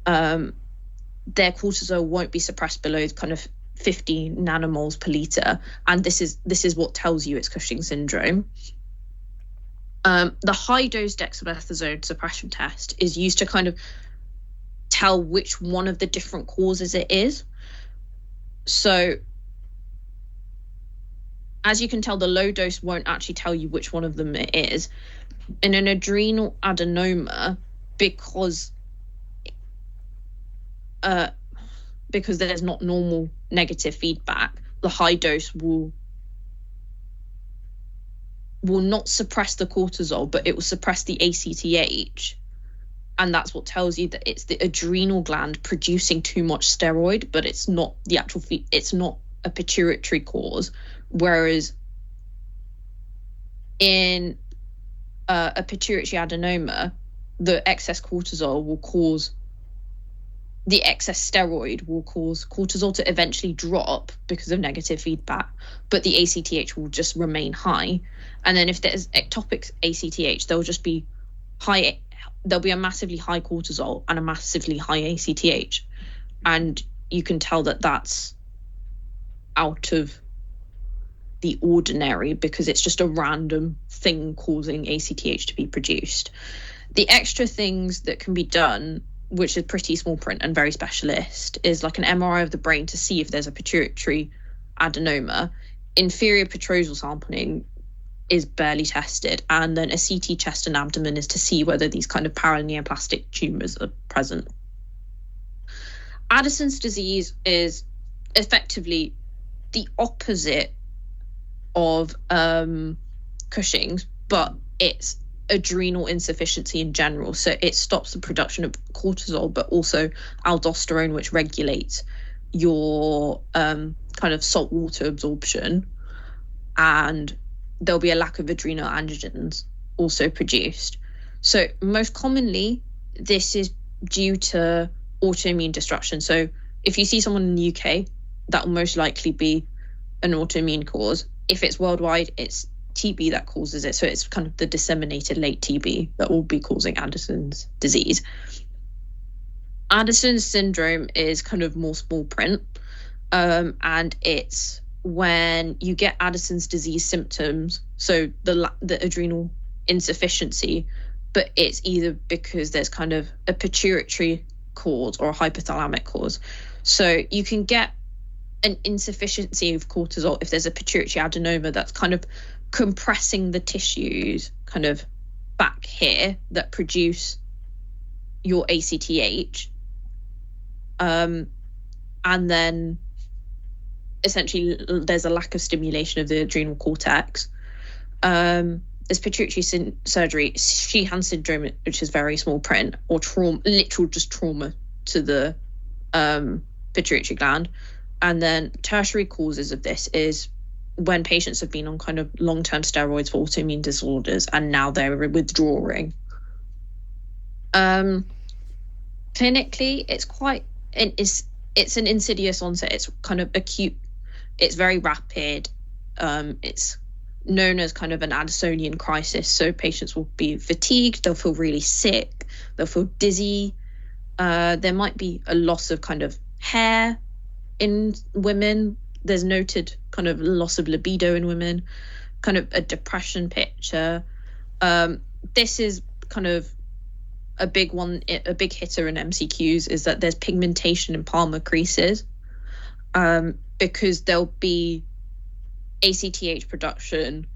their cortisol won't be suppressed below kind of 50 nanomoles per liter, and this is what tells you it's Cushing syndrome. The high dose dexamethasone suppression test is used to kind of tell which one of the different causes it is. So as you can tell, the low dose won't actually tell you which one of them it is. In an adrenal adenoma, because there's not normal negative feedback, the high dose will not suppress the cortisol, but it will suppress the ACTH. And that's what tells you that it's the adrenal gland producing too much steroid, but it's not the actual it's not a pituitary cause. Whereas in a pituitary adenoma, the excess cortisol will cause the excess steroid will cause cortisol to eventually drop because of negative feedback, but the ACTH will just remain high. And then if there's ectopic ACTH, there'll just be high there'll be a massively high cortisol and a massively high ACTH. And you can tell that that's out of the ordinary because it's just a random thing causing ACTH to be produced. The extra things that can be done, which is pretty small print and very specialist, is like an MRI of the brain to see if there's a pituitary adenoma. Inferior petrosal sampling is barely tested, and then a CT chest and abdomen is to see whether these kind of paraneoplastic tumors are present. Addison's disease is effectively the opposite of Cushing's, but it's adrenal insufficiency in general. So it stops the production of cortisol, but also aldosterone, which regulates your kind of salt water absorption. And there'll be a lack of adrenal androgens also produced. So most commonly, this is due to autoimmune destruction. So if you see someone in the UK, that will most likely be an autoimmune cause. If it's worldwide, it's TB that causes it. So it's kind of the disseminated late TB that will be causing Addison's disease. Addison's syndrome is kind of more small print, and it's when you get Addison's disease symptoms, so the adrenal insufficiency, but it's either because there's kind of a pituitary cause or a hypothalamic cause. So you can get an insufficiency of cortisol if there's a pituitary adenoma that's kind of compressing the tissues kind of back here that produce your ACTH. And then essentially there's a lack of stimulation of the adrenal cortex. There's pituitary surgery, Sheehan syndrome, which is very small print, or literal just trauma to the pituitary gland. And then tertiary causes of this is when patients have been on kind of long-term steroids for autoimmune disorders and now they're withdrawing. Clinically, it's an insidious onset. It's kind of acute. It's very rapid. It's known as kind of an Addisonian crisis. So patients will be fatigued. They'll feel really sick. They'll feel dizzy. There might be a loss of kind of hair in women. There's noted kind of loss of libido in women, kind of a depression picture. This is kind of a big one, a big hitter in MCQs, is that there's pigmentation in palmar creases, because there'll be ACTH production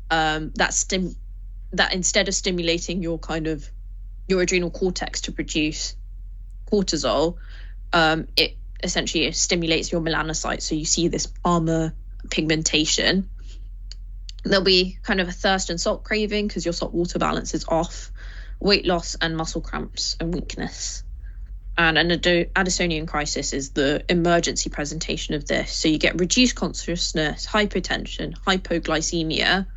that instead of stimulating your adrenal cortex to produce cortisol, it essentially stimulates your melanocytes. So you see this palmar pigmentation. There'll be kind of a thirst and salt craving because your salt water balance is off, weight loss and muscle cramps and weakness. And an Addisonian crisis is the emergency presentation of this. So you get reduced consciousness, hypotension, hypoglycemia,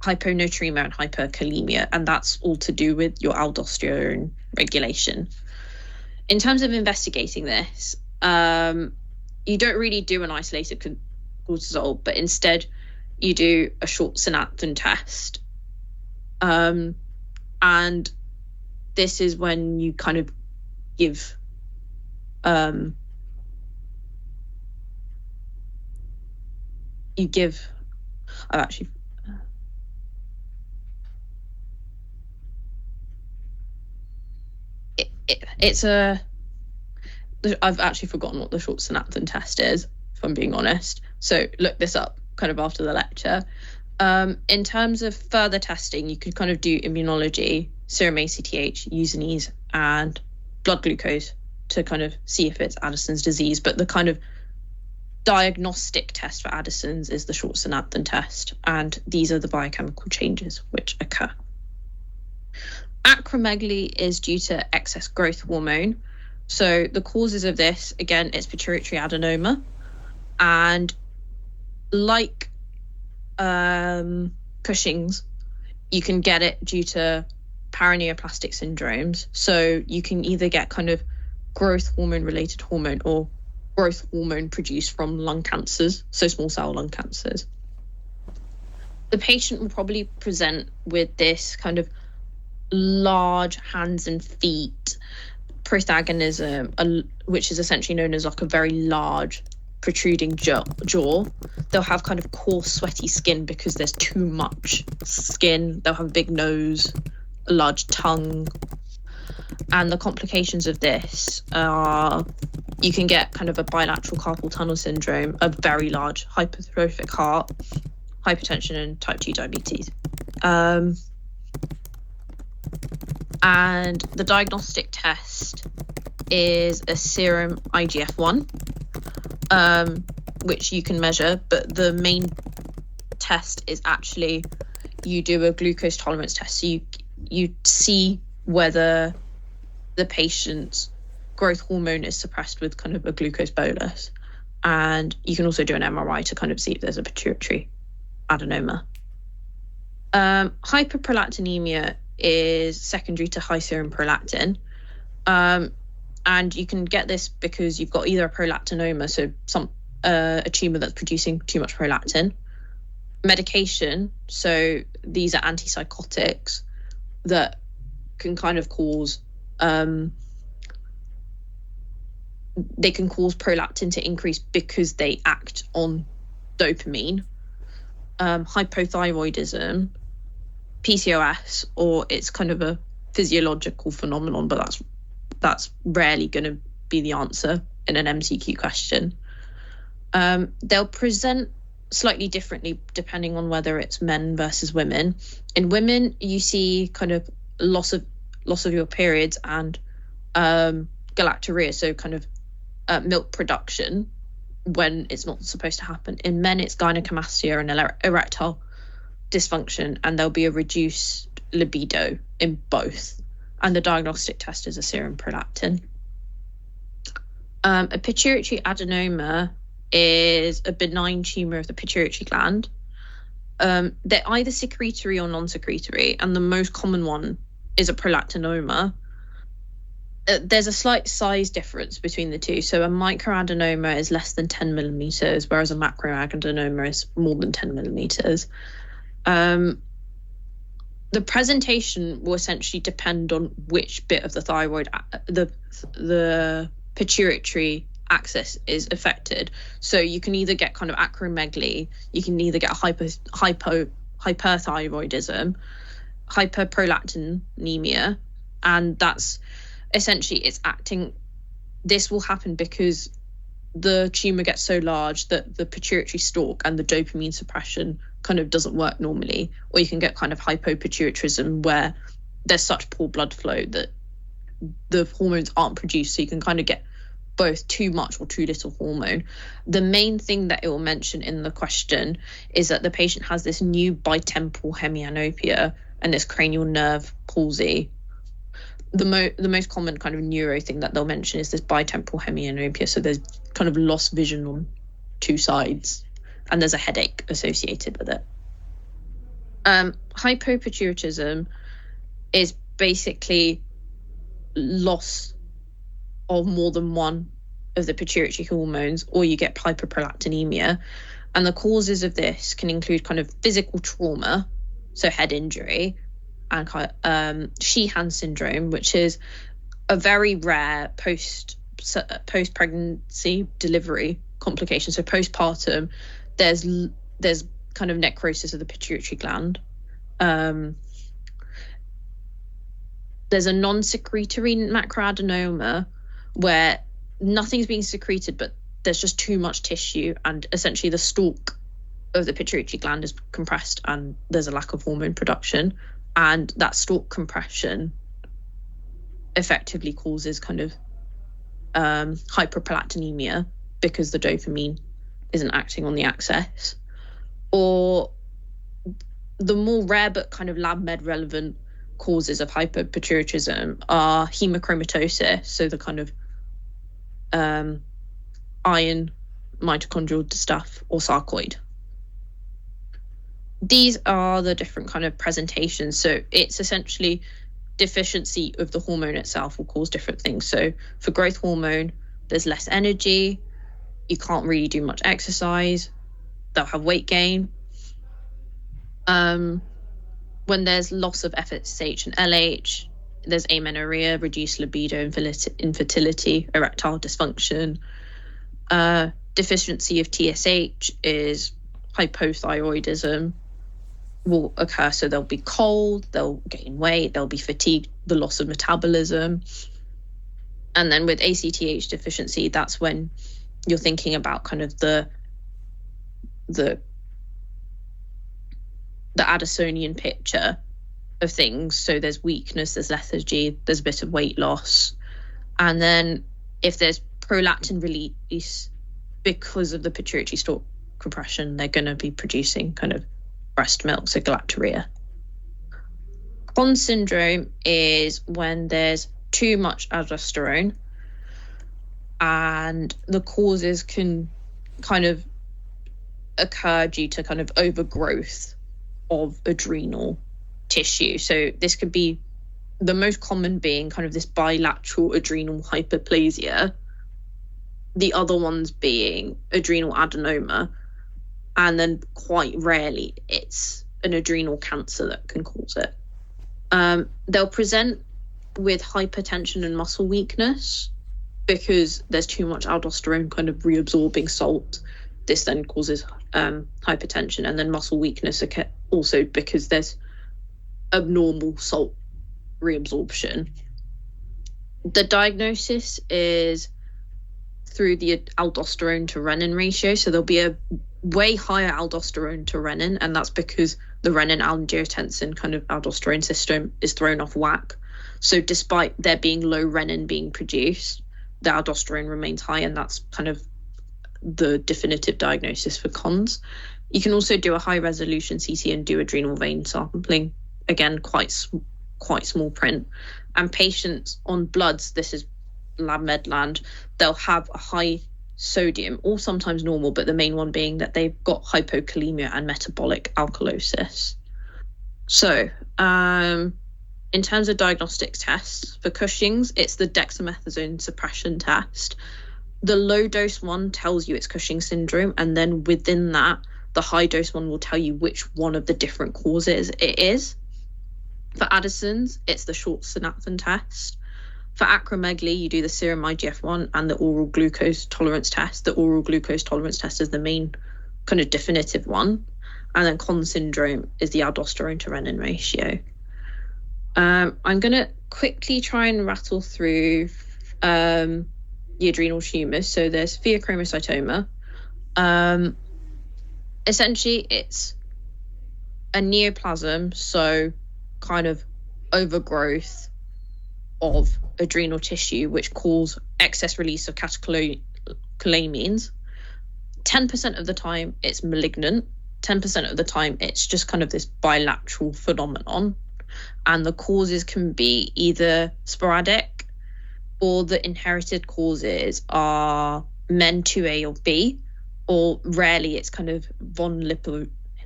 hyponatremia and hyperkalemia, and that's all to do with your aldosterone regulation. In terms of investigating this, you don't really do an isolated cortisol, but instead you do a short synaptin test. And this is when you kind of give I've actually forgotten what the short synaptin test is, if I'm being honest. So look this up kind of after the lecture. In terms of further testing, you could kind of do immunology, serum ACTH, Usinase, and blood glucose to kind of see if it's Addison's disease. But the kind of diagnostic test for Addison's is the short synaptin test. And these are the biochemical changes which occur. Acromegaly is due to excess growth hormone. So the causes of this, again, it's pituitary adenoma. And like Cushing's, you can get it due to paraneoplastic syndromes. So you can either get kind of growth hormone related hormone or growth hormone produced from lung cancers, so small cell lung cancers. The patient will probably present with this kind of large hands and feet, protagonism, which is essentially known as like a very large protruding jaw. They'll have kind of coarse, sweaty skin because there's too much skin. They'll have a big nose, a large tongue. And the complications of this are you can get kind of a bilateral carpal tunnel syndrome, a very large hypertrophic heart, hypertension, and type 2 diabetes. And the diagnostic test is a serum IGF-1, which you can measure, but the main test is actually you do a glucose tolerance test. So you see whether the patient's growth hormone is suppressed with kind of a glucose bolus. And you can also do an MRI to kind of see if there's a pituitary adenoma. Hyperprolactinemia is secondary to high serum prolactin. And you can get this because you've got either a prolactinoma, so a tumor that's producing too much prolactin, medication, so these are antipsychotics that can kind of cause they can cause prolactin to increase because they act on dopamine, hypothyroidism, PCOS, or it's kind of a physiological phenomenon, but that's rarely going to be the answer in an MCQ question. They'll present slightly differently depending on whether it's men versus women. In women, you see kind of loss of your periods and galactorrhea, so kind of milk production when it's not supposed to happen. In men, it's gynecomastia and erectile dysfunction, and there'll be a reduced libido in both. And the diagnostic test is a serum prolactin. A pituitary adenoma is a benign tumor of the pituitary gland. They're either secretory or non-secretory, and the most common one is a prolactinoma. There's a slight size difference between the two. So a microadenoma is less than 10 millimeters, whereas a macroadenoma is more than 10 millimeters. The presentation will essentially depend on which bit of the thyroid, the pituitary axis is affected. So you can either get kind of acromegaly, you can either get hyperthyroidism, hyperprolactinemia, and that's essentially it's acting. This will happen because the tumor gets so large that the pituitary stalk and the dopamine suppression kind of doesn't work normally. Or you can get kind of hypopituitarism where there's such poor blood flow that the hormones aren't produced, so you can kind of get both too much or too little hormone. The main thing that it will mention in the question is that the patient has this new bitemporal hemianopia and this cranial nerve palsy. The most common kind of neuro thing that they'll mention is this bitemporal hemianopia, so there's kind of lost vision on two sides and there's a headache associated with it. Hypopituitarism is basically loss of more than one of the pituitary hormones, or you get hyperprolactinemia. And the causes of this can include kind of physical trauma, so head injury, and Sheehan syndrome, which is a very rare post-pregnancy delivery complication. So postpartum, there's kind of necrosis of the pituitary gland. There's a non-secretory macroadenoma where nothing's being secreted, but there's just too much tissue, and essentially the stalk of the pituitary gland is compressed and there's a lack of hormone production. And that stalk compression effectively causes kind of hyperprolactinemia because the dopamine isn't acting on the axis. Or the more rare but kind of lab med relevant causes of hypopituitarism are hemochromatosis, so the kind of iron mitochondrial stuff, or sarcoid. These are the different kind of presentations. So it's essentially deficiency of the hormone itself will cause different things. So for growth hormone, there's less energy, you can't really do much exercise, they'll have weight gain. when there's loss of FSH and LH, there's amenorrhea, reduced libido, infertility, erectile dysfunction. Deficiency of TSH is hypothyroidism will occur. So they'll be cold, they'll gain weight, they'll be fatigued, the loss of metabolism. And then with ACTH deficiency, that's when you're thinking about kind of the Addisonian picture of things. So there's weakness, there's lethargy, there's a bit of weight loss. And then if there's prolactin release because of the pituitary stalk compression, they're going to be producing kind of breast milk, so galactorrhea. Conn syndrome is when there's too much aldosterone, and the causes can kind of occur due to kind of overgrowth of adrenal tissue. So this could be the most common being kind of this bilateral adrenal hyperplasia, the other ones being adrenal adenoma, and then quite rarely it's an adrenal cancer that can cause it. They'll present with hypertension and muscle weakness because there's too much aldosterone kind of reabsorbing salt. This then causes hypertension, and then muscle weakness also because there's abnormal salt reabsorption. The diagnosis is through the aldosterone to renin ratio. So there'll be a way higher aldosterone to renin, and that's because the renin-angiotensin kind of aldosterone system is thrown off whack. So despite there being low renin being produced, the aldosterone remains high, and that's kind of the definitive diagnosis for cons. You can also do a high resolution CT and do adrenal vein sampling. Again, quite small print. And patients on bloods, this is lab medland, they'll have a high sodium or sometimes normal, but the main one being that they've got hypokalemia and metabolic alkalosis. So in terms of diagnostic tests for Cushing's, it's the dexamethasone suppression test. The low dose one tells you it's Cushing syndrome, and then within that, the high dose one will tell you which one of the different causes it is. For Addison's, it's the short synaptin test. For acromegaly, you do the serum IGF-1 and the oral glucose tolerance test. The oral glucose tolerance test is the main kind of definitive one. And then Conn syndrome is the aldosterone to renin ratio. I'm going to quickly try and rattle through the adrenal tumours. So there's pheochromocytoma. Essentially, it's a neoplasm, so kind of overgrowth of adrenal tissue, which cause excess release of catecholamines. 10% of the time it's malignant, 10% of the time it's just kind of this bilateral phenomenon, and the causes can be either sporadic or the inherited causes are MEN 2A or B, or rarely it's kind of von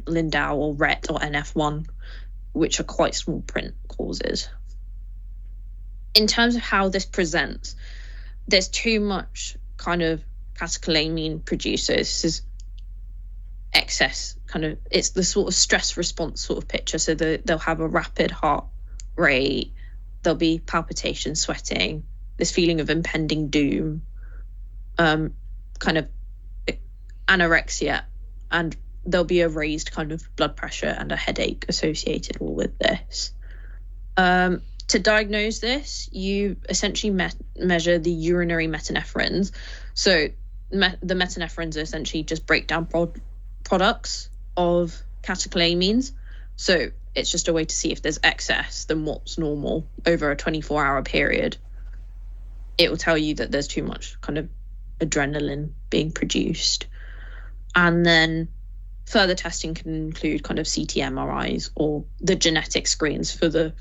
Lindau or RET or NF1, which are quite small print causes. In terms of how this presents, there's too much kind of catecholamine produced. So this is excess kind of, it's the sort of stress response sort of picture. So they'll have a rapid heart rate, there'll be palpitation, sweating, this feeling of impending doom, kind of anorexia, and there'll be a raised kind of blood pressure and a headache associated all with this. To diagnose this, you essentially measure the urinary metanephrines. So the metanephrines are essentially just breakdown products of catecholamines. So it's just a way to see if there's excess than what's normal over a 24-hour period. It will tell you that there's too much kind of adrenaline being produced. And then further testing can include kind of CT MRIs or the genetic screens for the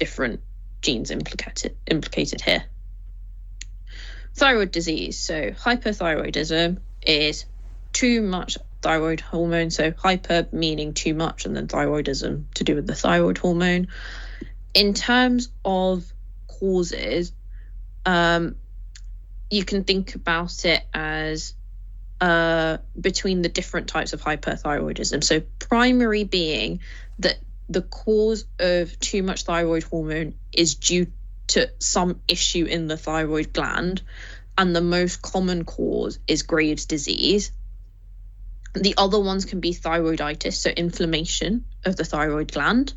different genes implicated here. Thyroid disease. So hypothyroidism is too much thyroid hormone. So hyper meaning too much, and then thyroidism to do with the thyroid hormone. In terms of causes, you can think about it as between the different types of hyperthyroidism. So primary being that the cause of too much thyroid hormone is due to some issue in the thyroid gland, and the most common cause is Graves' disease. The other ones can be thyroiditis, so inflammation of the thyroid gland,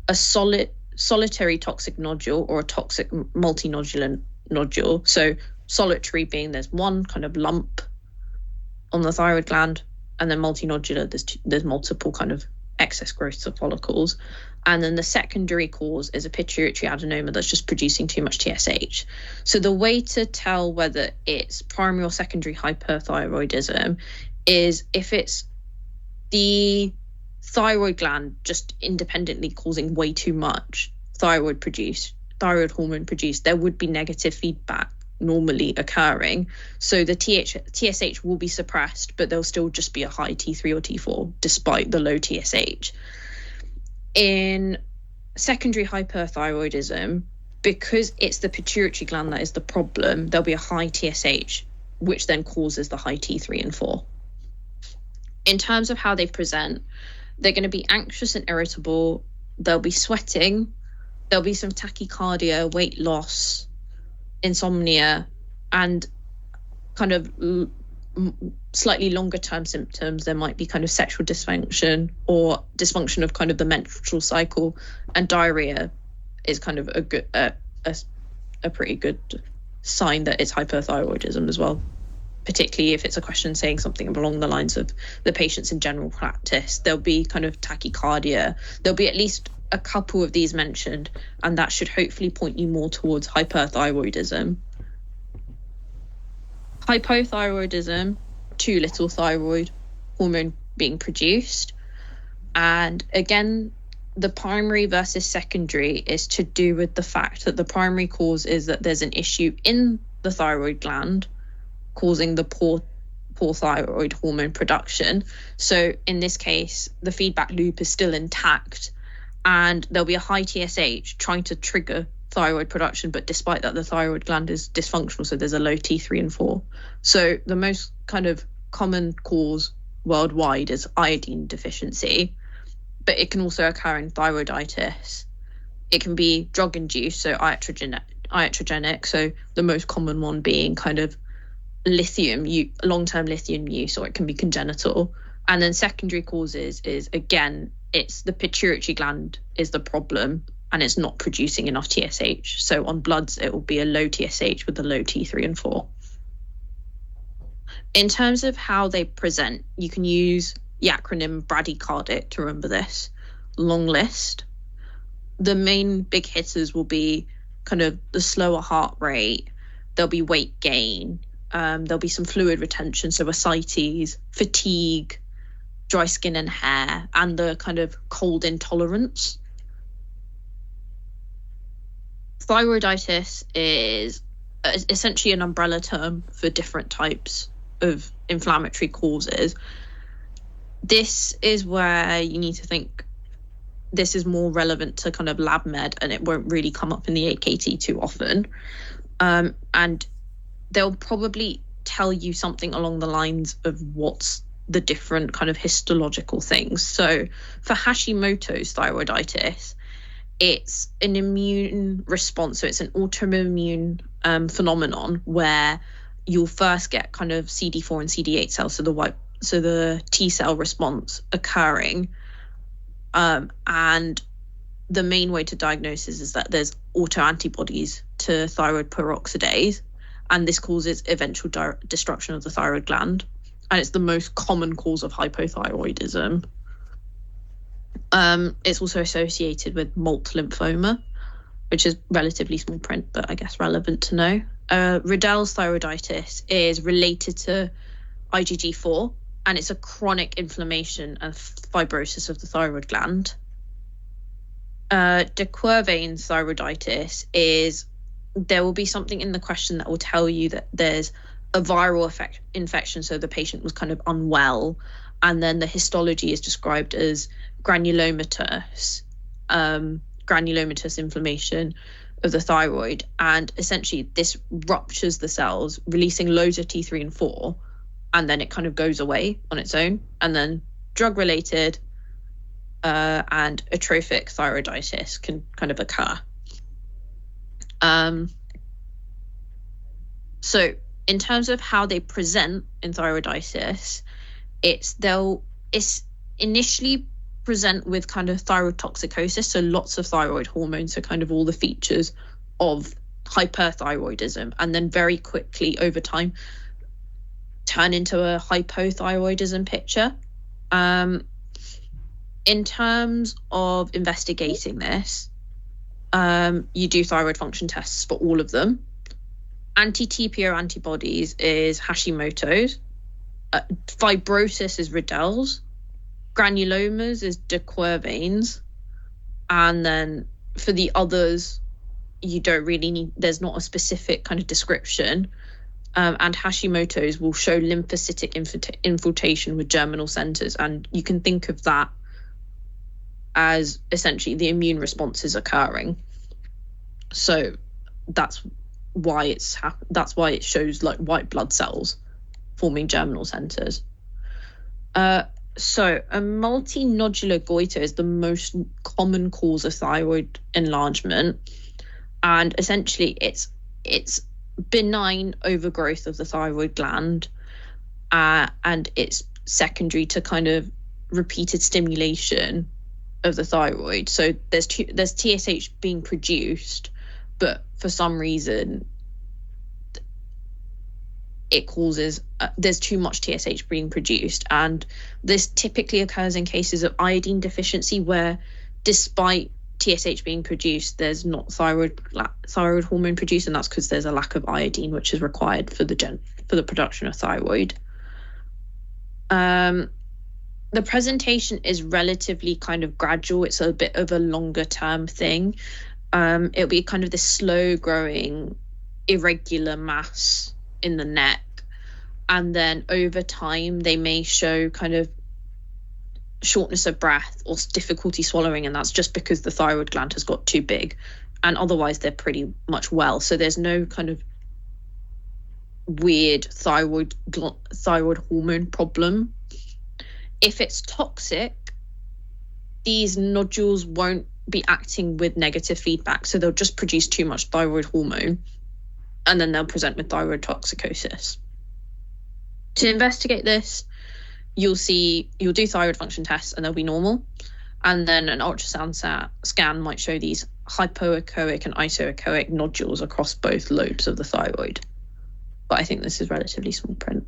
a solitary toxic nodule or a toxic multinodular nodule. So solitary being there's one kind of lump on the thyroid gland, and then multinodular there's multiple kind of excess growths of follicles. And then the secondary cause is a pituitary adenoma that's just producing too much TSH. So the way to tell whether it's primary or secondary hyperthyroidism is if it's the thyroid gland just independently causing way too much thyroid hormone produced, there would be negative feedback normally occurring. So the TSH will be suppressed, but there'll still just be a high T3 or T4 despite the low TSH. In secondary hyperthyroidism, because it's the pituitary gland that is the problem, there'll be a high TSH, which then causes the high T3 and 4. In terms of how they present, they're going to be anxious and irritable. They'll be sweating. There'll be some tachycardia, weight loss, insomnia, and kind of slightly longer term symptoms. There might be kind of sexual dysfunction or dysfunction of kind of the menstrual cycle, and diarrhea is kind of a pretty good sign that it's hyperthyroidism as well. Particularly if it's a question saying something along the lines of the patients in general practice, there'll be kind of tachycardia. There'll be at least a couple of these mentioned, and that should hopefully point you more towards hyperthyroidism. Hypothyroidism, too little thyroid hormone being produced. And again, the primary versus secondary is to do with the fact that the primary cause is that there's an issue in the thyroid gland causing the poor thyroid hormone production. So in this case, the feedback loop is still intact, and there'll be a high TSH trying to trigger thyroid production, but despite that, the thyroid gland is dysfunctional, so there's a low T3 and 4. So the most kind of common cause worldwide is iodine deficiency, but it can also occur in thyroiditis. It can be drug-induced, so iatrogenic, so the most common one being kind of long-term lithium use, or it can be congenital. And then secondary causes is, again, it's the pituitary gland is the problem and it's not producing enough TSH. So on bloods, it will be a low TSH with a low T3 and 4. In terms of how they present, you can use the acronym bradycardic to remember this long list. The main big hitters will be kind of the slower heart rate. There'll be weight gain. There'll be some fluid retention, so ascites, fatigue, dry skin and hair, and the kind of cold intolerance. Thyroiditis is essentially an umbrella term for different types of inflammatory causes. This is where you need to think this is more relevant to kind of lab med, and it won't really come up in the AKT too often. And they'll probably tell you something along the lines of what's the different kind of histological things. So for Hashimoto's thyroiditis, it's an immune response. So it's an autoimmune phenomenon where you'll first get kind of CD4 and CD8 cells, so the T cell response occurring. And the main way to diagnose is that there's autoantibodies to thyroid peroxidase, and this causes eventual destruction of the thyroid gland. And it's the most common cause of hypothyroidism. It's also associated with multiple lymphoma, which is relatively small print, but I guess relevant to know. Riddell's thyroiditis is related to IgG4, and it's a chronic inflammation and fibrosis of the thyroid gland. De Quervain's thyroiditis is, there will be something in the question that will tell you that there's a viral infection, so the patient was kind of unwell, and then the histology is described as granulomatous inflammation of the thyroid, and essentially this ruptures the cells, releasing loads of T3 and 4, and then it kind of goes away on its own. And then drug related and atrophic thyroiditis can kind of occur. So in terms of how they present in thyroiditis, it's initially present with kind of thyrotoxicosis, so lots of thyroid hormones, so kind of all the features of hyperthyroidism, and then very quickly over time turn into a hypothyroidism picture. In terms of investigating this, you do thyroid function tests for all of them. Anti-TPO antibodies is Hashimoto's. Fibrosis is Riddell's. Granulomas is de Quervain's. And then for the others, you don't really need, there's not a specific kind of description. And Hashimoto's will show lymphocytic infiltration with germinal centers. And you can think of that as essentially the immune response is occurring. So that's why it shows like white blood cells forming germinal centers. So a multinodular goiter is the most common cause of thyroid enlargement, and essentially it's benign overgrowth of the thyroid gland, and it's secondary to kind of repeated stimulation of the thyroid. So there's TSH being produced, but for some reason it causes there's too much TSH being produced, and this typically occurs in cases of iodine deficiency where despite TSH being produced, there's not thyroid hormone produced, and that's because there's a lack of iodine, which is required for the production of thyroid. The presentation is relatively kind of gradual. It's a bit of a longer term thing. It'll be kind of this slow growing irregular mass in the neck, and then over time they may show kind of shortness of breath or difficulty swallowing, and that's just because the thyroid gland has got too big, and otherwise they're pretty much well. So there's no kind of weird thyroid hormone problem. If it's toxic, these nodules won't be acting with negative feedback, so they'll just produce too much thyroid hormone, and then they'll present with thyroid toxicosis. To investigate this, you'll do thyroid function tests and they'll be normal, and then an ultrasound scan might show these hypoechoic and isoechoic nodules across both lobes of the thyroid, but I think this is relatively small print.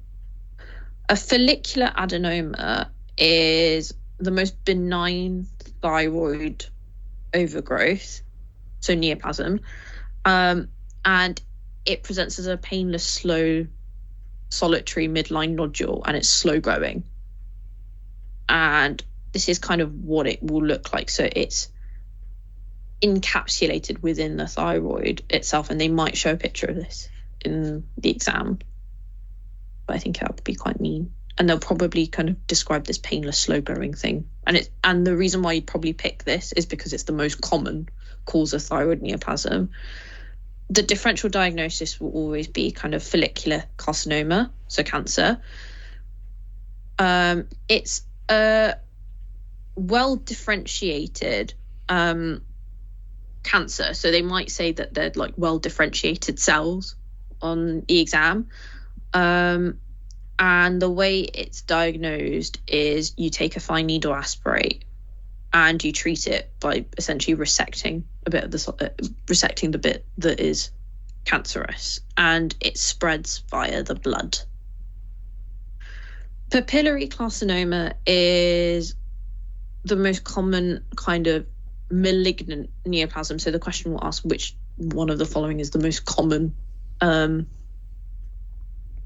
A follicular adenoma is the most benign thyroid overgrowth, so neoplasm, and it presents as a painless, slow, solitary midline nodule, and it's slow growing. And this is kind of what it will look like. So it's encapsulated within the thyroid itself, and they might show a picture of this in the exam, but I think that would be quite mean. And they'll probably kind of describe this painless, slow growing thing. And the reason why you'd probably pick this is because it's the most common cause of thyroid neoplasm. The differential diagnosis will always be kind of follicular carcinoma, so cancer. It's a well differentiated cancer, so they might say that they're like well differentiated cells on the exam. And the way it's diagnosed is you take a fine needle aspirate and you treat it by essentially resecting the bit that is cancerous, and it spreads via the blood. Papillary carcinoma is the most common kind of malignant neoplasm. So the question will ask which one of the following is the most common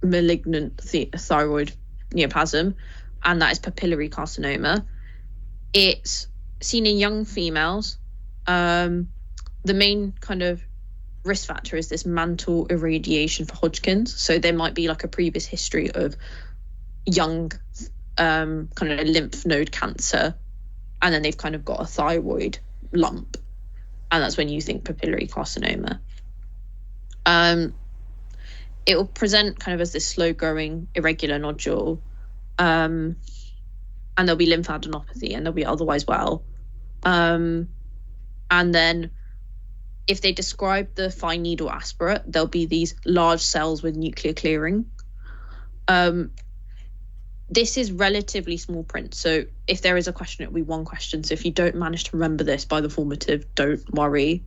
malignant thyroid neoplasm, and that is papillary carcinoma. It's seen in young females. The main kind of risk factor is this mantle irradiation for Hodgkin's, so there might be like a previous history of young kind of lymph node cancer, and then they've kind of got a thyroid lump, and that's when you think papillary carcinoma. It will present kind of as this slow growing irregular nodule, and and there'll be lymphadenopathy, and they'll be otherwise well. And then if they describe the fine needle aspirate, there'll be these large cells with nuclear clearing. This is relatively small print, so if there is a question, it'll be one question. So if you don't manage to remember this by the formative, don't worry.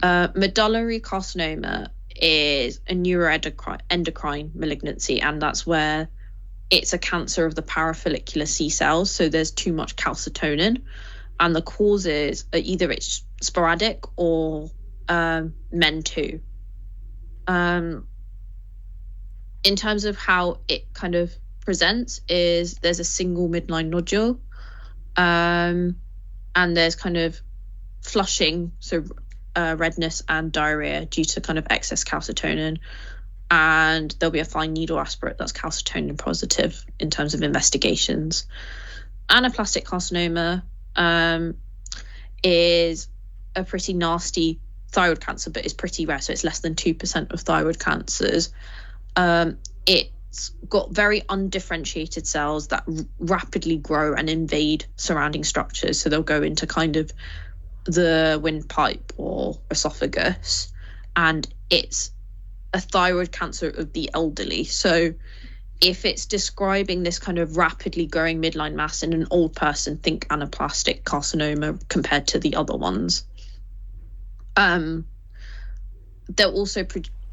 Medullary carcinoma is a neuroendocrine malignancy, and that's where it's a cancer of the parafollicular C cells, so there's too much calcitonin, and the causes are either it's sporadic or MEN2. In terms of how it kind of presents, is there's a single midline nodule, and there's kind of flushing, so redness and diarrhea due to kind of excess calcitonin, and there'll be a fine needle aspirate that's calcitonin positive in terms of investigations. Anaplastic carcinoma is a pretty nasty thyroid cancer, but it's pretty rare, so it's less than 2% of thyroid cancers. It's got very undifferentiated cells that rapidly grow and invade surrounding structures, so they'll go into kind of the windpipe or esophagus, and it's a thyroid cancer of the elderly. So if it's describing this kind of rapidly growing midline mass in an old person, think anaplastic carcinoma compared to the other ones. They'll also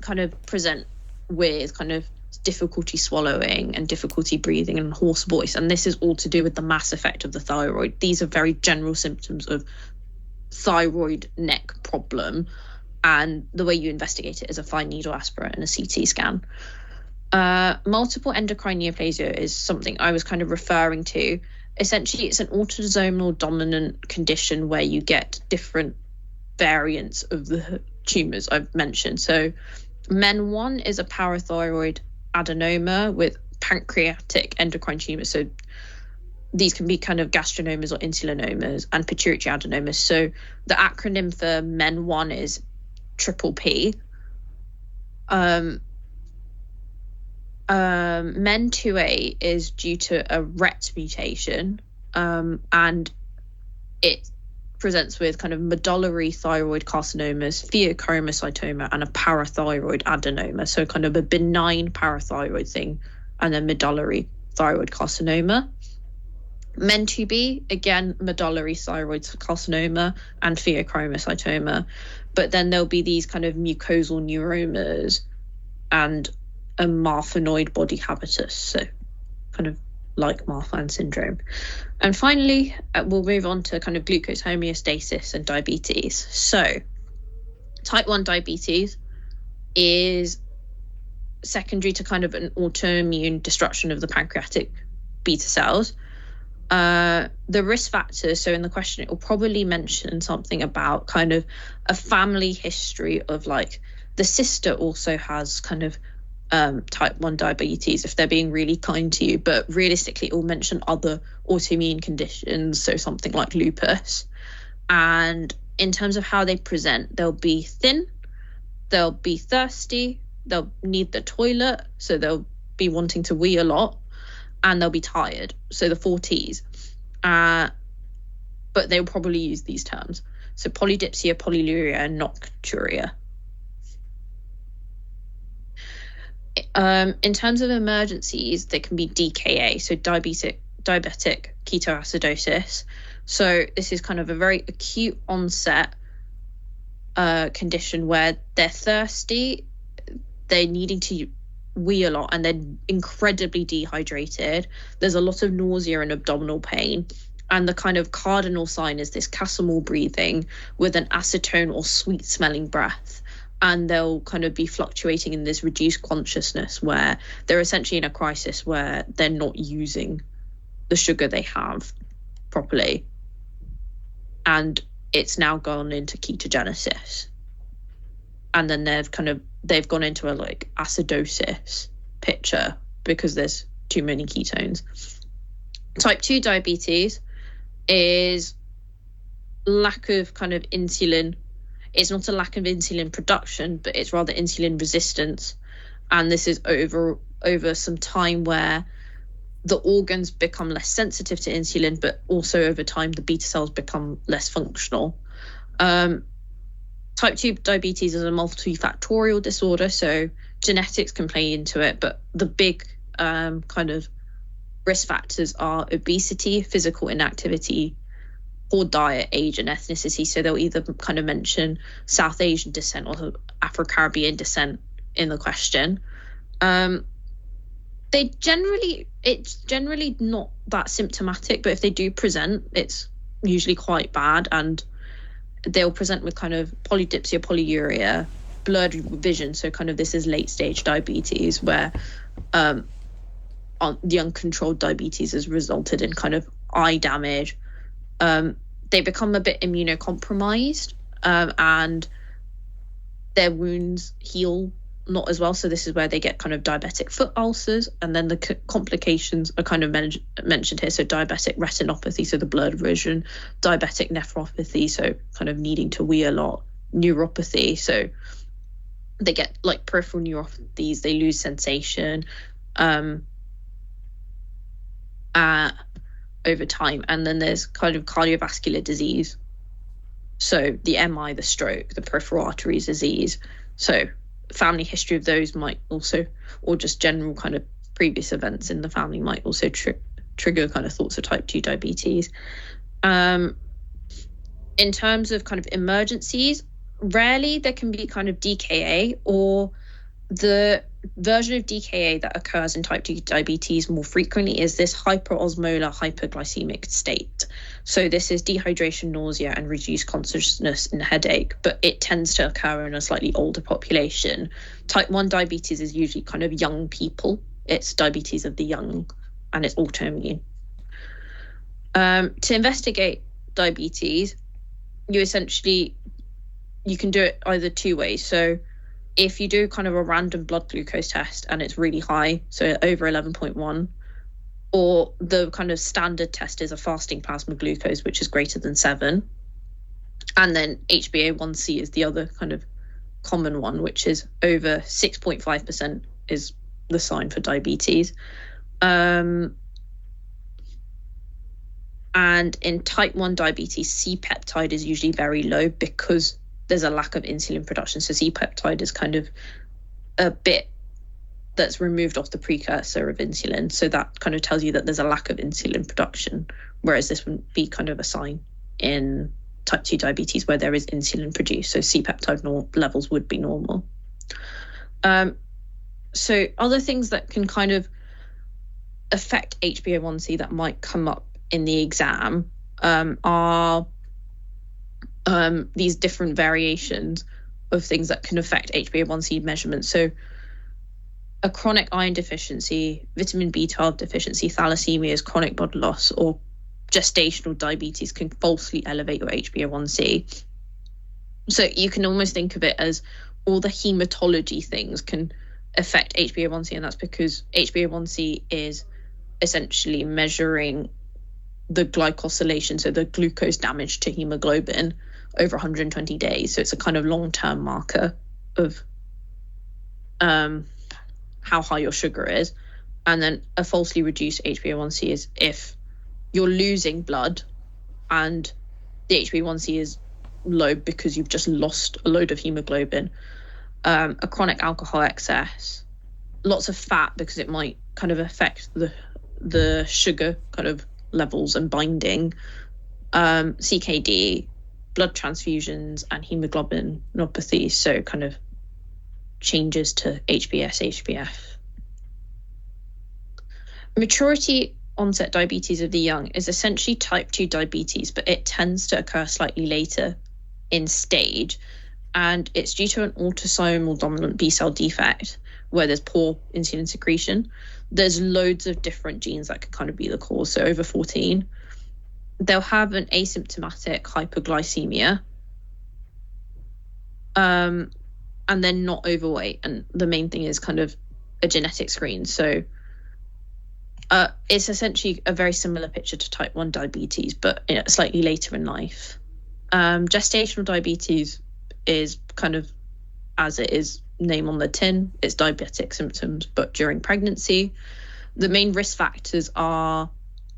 kind of present with kind of difficulty swallowing and difficulty breathing and hoarse voice, and this is all to do with the mass effect of the thyroid. These are very general symptoms of thyroid neck problem, and the way you investigate it is a fine needle aspirate and a CT scan. Multiple endocrine neoplasia is something I was kind of referring to. Essentially, it's an autosomal dominant condition where you get different variants of the tumors I've mentioned. So MEN1 is a parathyroid adenoma with pancreatic endocrine tumors. So these can be kind of gastrinomas or insulinomas, and pituitary adenomas. So the acronym for MEN1 is triple P. MEN2A is due to a RET mutation, and it presents with kind of medullary thyroid carcinomas, pheochromocytoma, and a parathyroid adenoma. So kind of a benign parathyroid thing, and then medullary thyroid carcinoma. MEN2B, again, medullary thyroid carcinoma and pheochromocytoma. But then there'll be these kind of mucosal neuromas and a Marfanoid body habitus, so kind of like Marfan syndrome. And finally, we'll move on to kind of glucose homeostasis and diabetes. So type 1 diabetes is secondary to kind of an autoimmune destruction of the pancreatic beta cells. The risk factors, so in the question, it will probably mention something about kind of a family history of like the sister also has kind of type 1 diabetes if they're being really kind to you, but realistically it will mention other autoimmune conditions, so something like lupus. And in terms of how they present, they'll be thin, they'll be thirsty, they'll need the toilet, so they'll be wanting to wee a lot, and they'll be tired, so the 4 T's. But they'll probably use these terms, so polydipsia, polyuria, and nocturia. In terms of emergencies, there can be DKA, so diabetic ketoacidosis. So this is kind of a very acute onset condition where they're thirsty, they're needing to wee a lot, and they're incredibly dehydrated. There's a lot of nausea and abdominal pain. And the kind of cardinal sign is this Casimir breathing with an acetone or sweet smelling breath. And they'll kind of be fluctuating in this reduced consciousness where they're essentially in a crisis where they're not using the sugar they have properly. And it's now gone into ketogenesis. And then they've gone into a like acidosis picture because there's too many ketones. Type 2 diabetes is lack of kind of insulin. It's not a lack of insulin production, but it's rather insulin resistance. And this is over some time where the organs become less sensitive to insulin, but also over time the beta cells become less functional. Type 2 diabetes is a multifactorial disorder, so genetics can play into it, but the big kind of risk factors are obesity, physical inactivity, poor diet, age, and ethnicity. So they'll either kind of mention South Asian descent or Afro-Caribbean descent in the question. It's generally not that symptomatic, but if they do present, it's usually quite bad, and they'll present with kind of polydipsia, polyuria, blurred vision. So kind of this is late stage diabetes where the uncontrolled diabetes has resulted in kind of eye damage. They become a bit immunocompromised, and their wounds heal not as well. So this is where they get kind of diabetic foot ulcers, and then the complications are kind of mentioned here. So diabetic retinopathy, so the blurred vision, diabetic nephropathy, so kind of needing to wee a lot, neuropathy, so they get like peripheral neuropathies, they lose sensation over time. And then there's kind of cardiovascular disease, so the MI, the stroke, the peripheral arteries disease. So family history of those might also, or just general kind of previous events in the family might also trigger kind of thoughts of type 2 diabetes. In terms of kind of emergencies, rarely there can be kind of DKA, or the version of DKA that occurs in type 2 diabetes more frequently is this hyperosmolar hyperglycemic state. So this is dehydration, nausea, and reduced consciousness and headache, but it tends to occur in a slightly older population. Type 1 diabetes is usually kind of young people. It's diabetes of the young, and it's autoimmune. To investigate diabetes, you can do it either two ways. So if you do kind of a random blood glucose test and it's really high, so over 11.1, or the kind of standard test is a fasting plasma glucose, which is greater than 7. And then HbA1c is the other kind of common one, which is over 6.5% is the sign for diabetes. And in type 1 diabetes, C-peptide is usually very low because there's a lack of insulin production. So C-peptide is kind of a bit that's removed off the precursor of insulin. So that kind of tells you that there's a lack of insulin production, whereas this would be kind of a sign in type 2 diabetes where there is insulin produced. So C-peptide levels would be normal. So other things that can kind of affect HbA1c that might come up in the exam are these different variations of things that can affect HbA1c measurements. So a chronic iron deficiency, vitamin B12 deficiency, thalassemias, chronic blood loss, or gestational diabetes can falsely elevate your HbA1c. So you can almost think of it as all the hematology things can affect HbA1c, and that's because HbA1c is essentially measuring the glycosylation, so the glucose damage to hemoglobin over 120 days. So it's a kind of long-term marker of how high your sugar is. And then a falsely reduced HbA1c is if you're losing blood and the HbA1c is low because you've just lost a load of hemoglobin. A chronic alcohol excess, lots of fat because it might kind of affect the sugar kind of levels and binding, CKD, blood transfusions, and hemoglobinopathy, so kind of changes to HbS, HbF. Maturity onset diabetes of the young is essentially type 2 diabetes, but it tends to occur slightly later in stage, and it's due to an autosomal dominant B-cell defect where there's poor insulin secretion. There's loads of different genes that could kind of be the cause, so over 14. They'll have an asymptomatic hypoglycemia, and they're not overweight, and the main thing is kind of a genetic screen. So it's essentially a very similar picture to type 1 diabetes, but slightly later in life. Gestational diabetes is kind of, as it is name on the tin, it's diabetic symptoms, but during pregnancy. The main risk factors are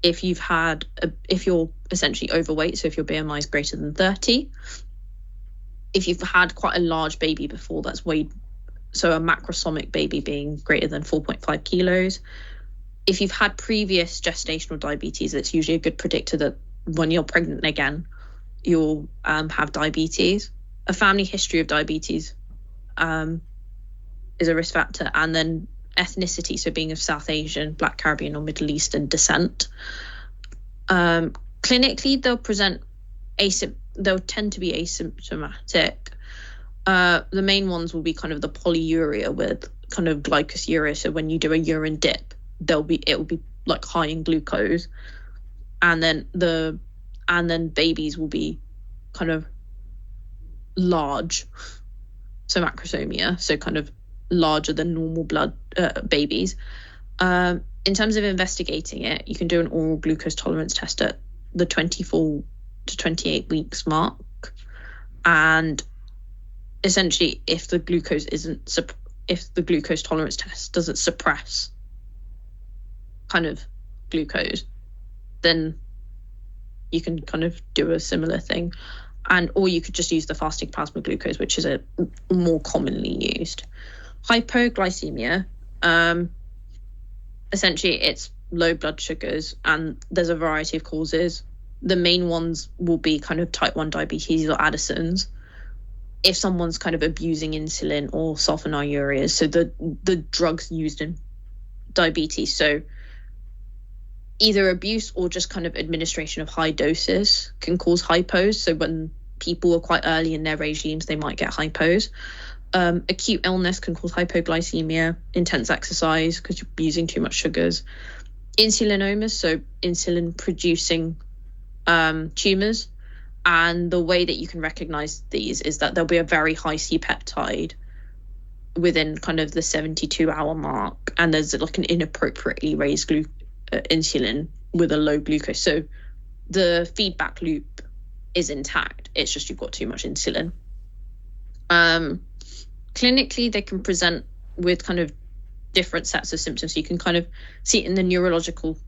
if you're essentially overweight, so if your BMI is greater than 30, if you've had quite a large baby before that's weighed, so a macrosomic baby being greater than 4.5 kilos, if you've had previous gestational diabetes, it's usually a good predictor that when you're pregnant again, you'll have diabetes. A family history of diabetes is a risk factor, and then ethnicity, so being of South Asian, Black Caribbean, or Middle Eastern descent. Clinically, they'll tend to be asymptomatic. The main ones will be kind of the polyuria with kind of glycosuria. So when you do a urine dip, it will be like high in glucose, and then babies will be kind of large, so macrosomia, so kind of larger than normal blood babies. In terms of investigating it, you can do an oral glucose tolerance test at the 24 to 28 weeks mark, and essentially if the glucose tolerance test doesn't suppress kind of glucose, then you can kind of do a similar thing, or you could just use the fasting plasma glucose, which is a more commonly used. Hypoglycemia, essentially it's low blood sugars, and there's a variety of causes. The main ones will be kind of type 1 diabetes or Addison's. If someone's kind of abusing insulin or sulfonylureas, so the drugs used in diabetes, so either abuse or just kind of administration of high doses can cause hypos. So when people are quite early in their regimes, they might get hypos. Acute illness can cause hypoglycemia, intense exercise because you're using too much sugars. Insulinomas, so insulin producing tumors. And the way that you can recognize these is that there'll be a very high C-peptide within kind of the 72-hour mark, and there's like an inappropriately raised insulin with a low glucose. So the feedback loop is intact. It's just you've got too much insulin. Clinically, they can present with kind of different sets of symptoms. So you can kind of see it in the neurological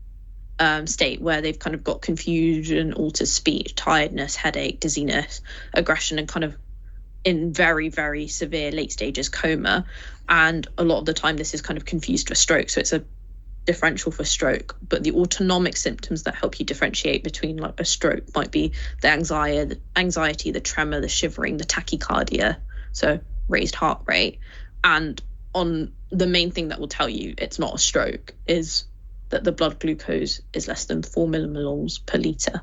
state where they've kind of got confusion, altered speech, tiredness, headache, dizziness, aggression, and kind of in very, very severe late stages coma. And a lot of the time this is kind of confused for stroke. So it's a differential for stroke, but the autonomic symptoms that help you differentiate between like a stroke might be the anxiety, the tremor, the shivering, the tachycardia, so raised heart rate. And on the main thing that will tell you it's not a stroke is that the blood glucose is less than 4 millimoles per litre.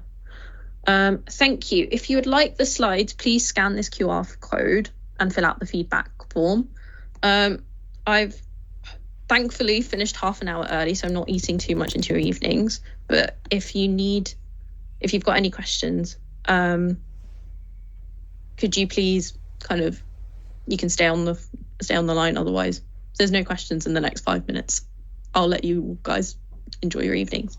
Thank you. If you would like the slides, please scan this QR code and fill out the feedback form. I've thankfully finished half an hour early, so I'm not eating too much into your evenings. But if you've got any questions, could you please you can stay on the line. Otherwise, if there's no questions in the next 5 minutes, I'll let you guys enjoy your evenings.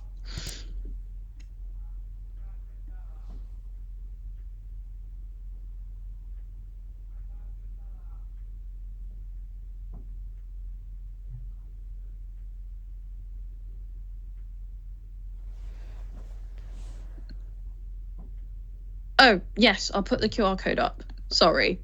Oh, yes, I'll put the QR code up. Sorry.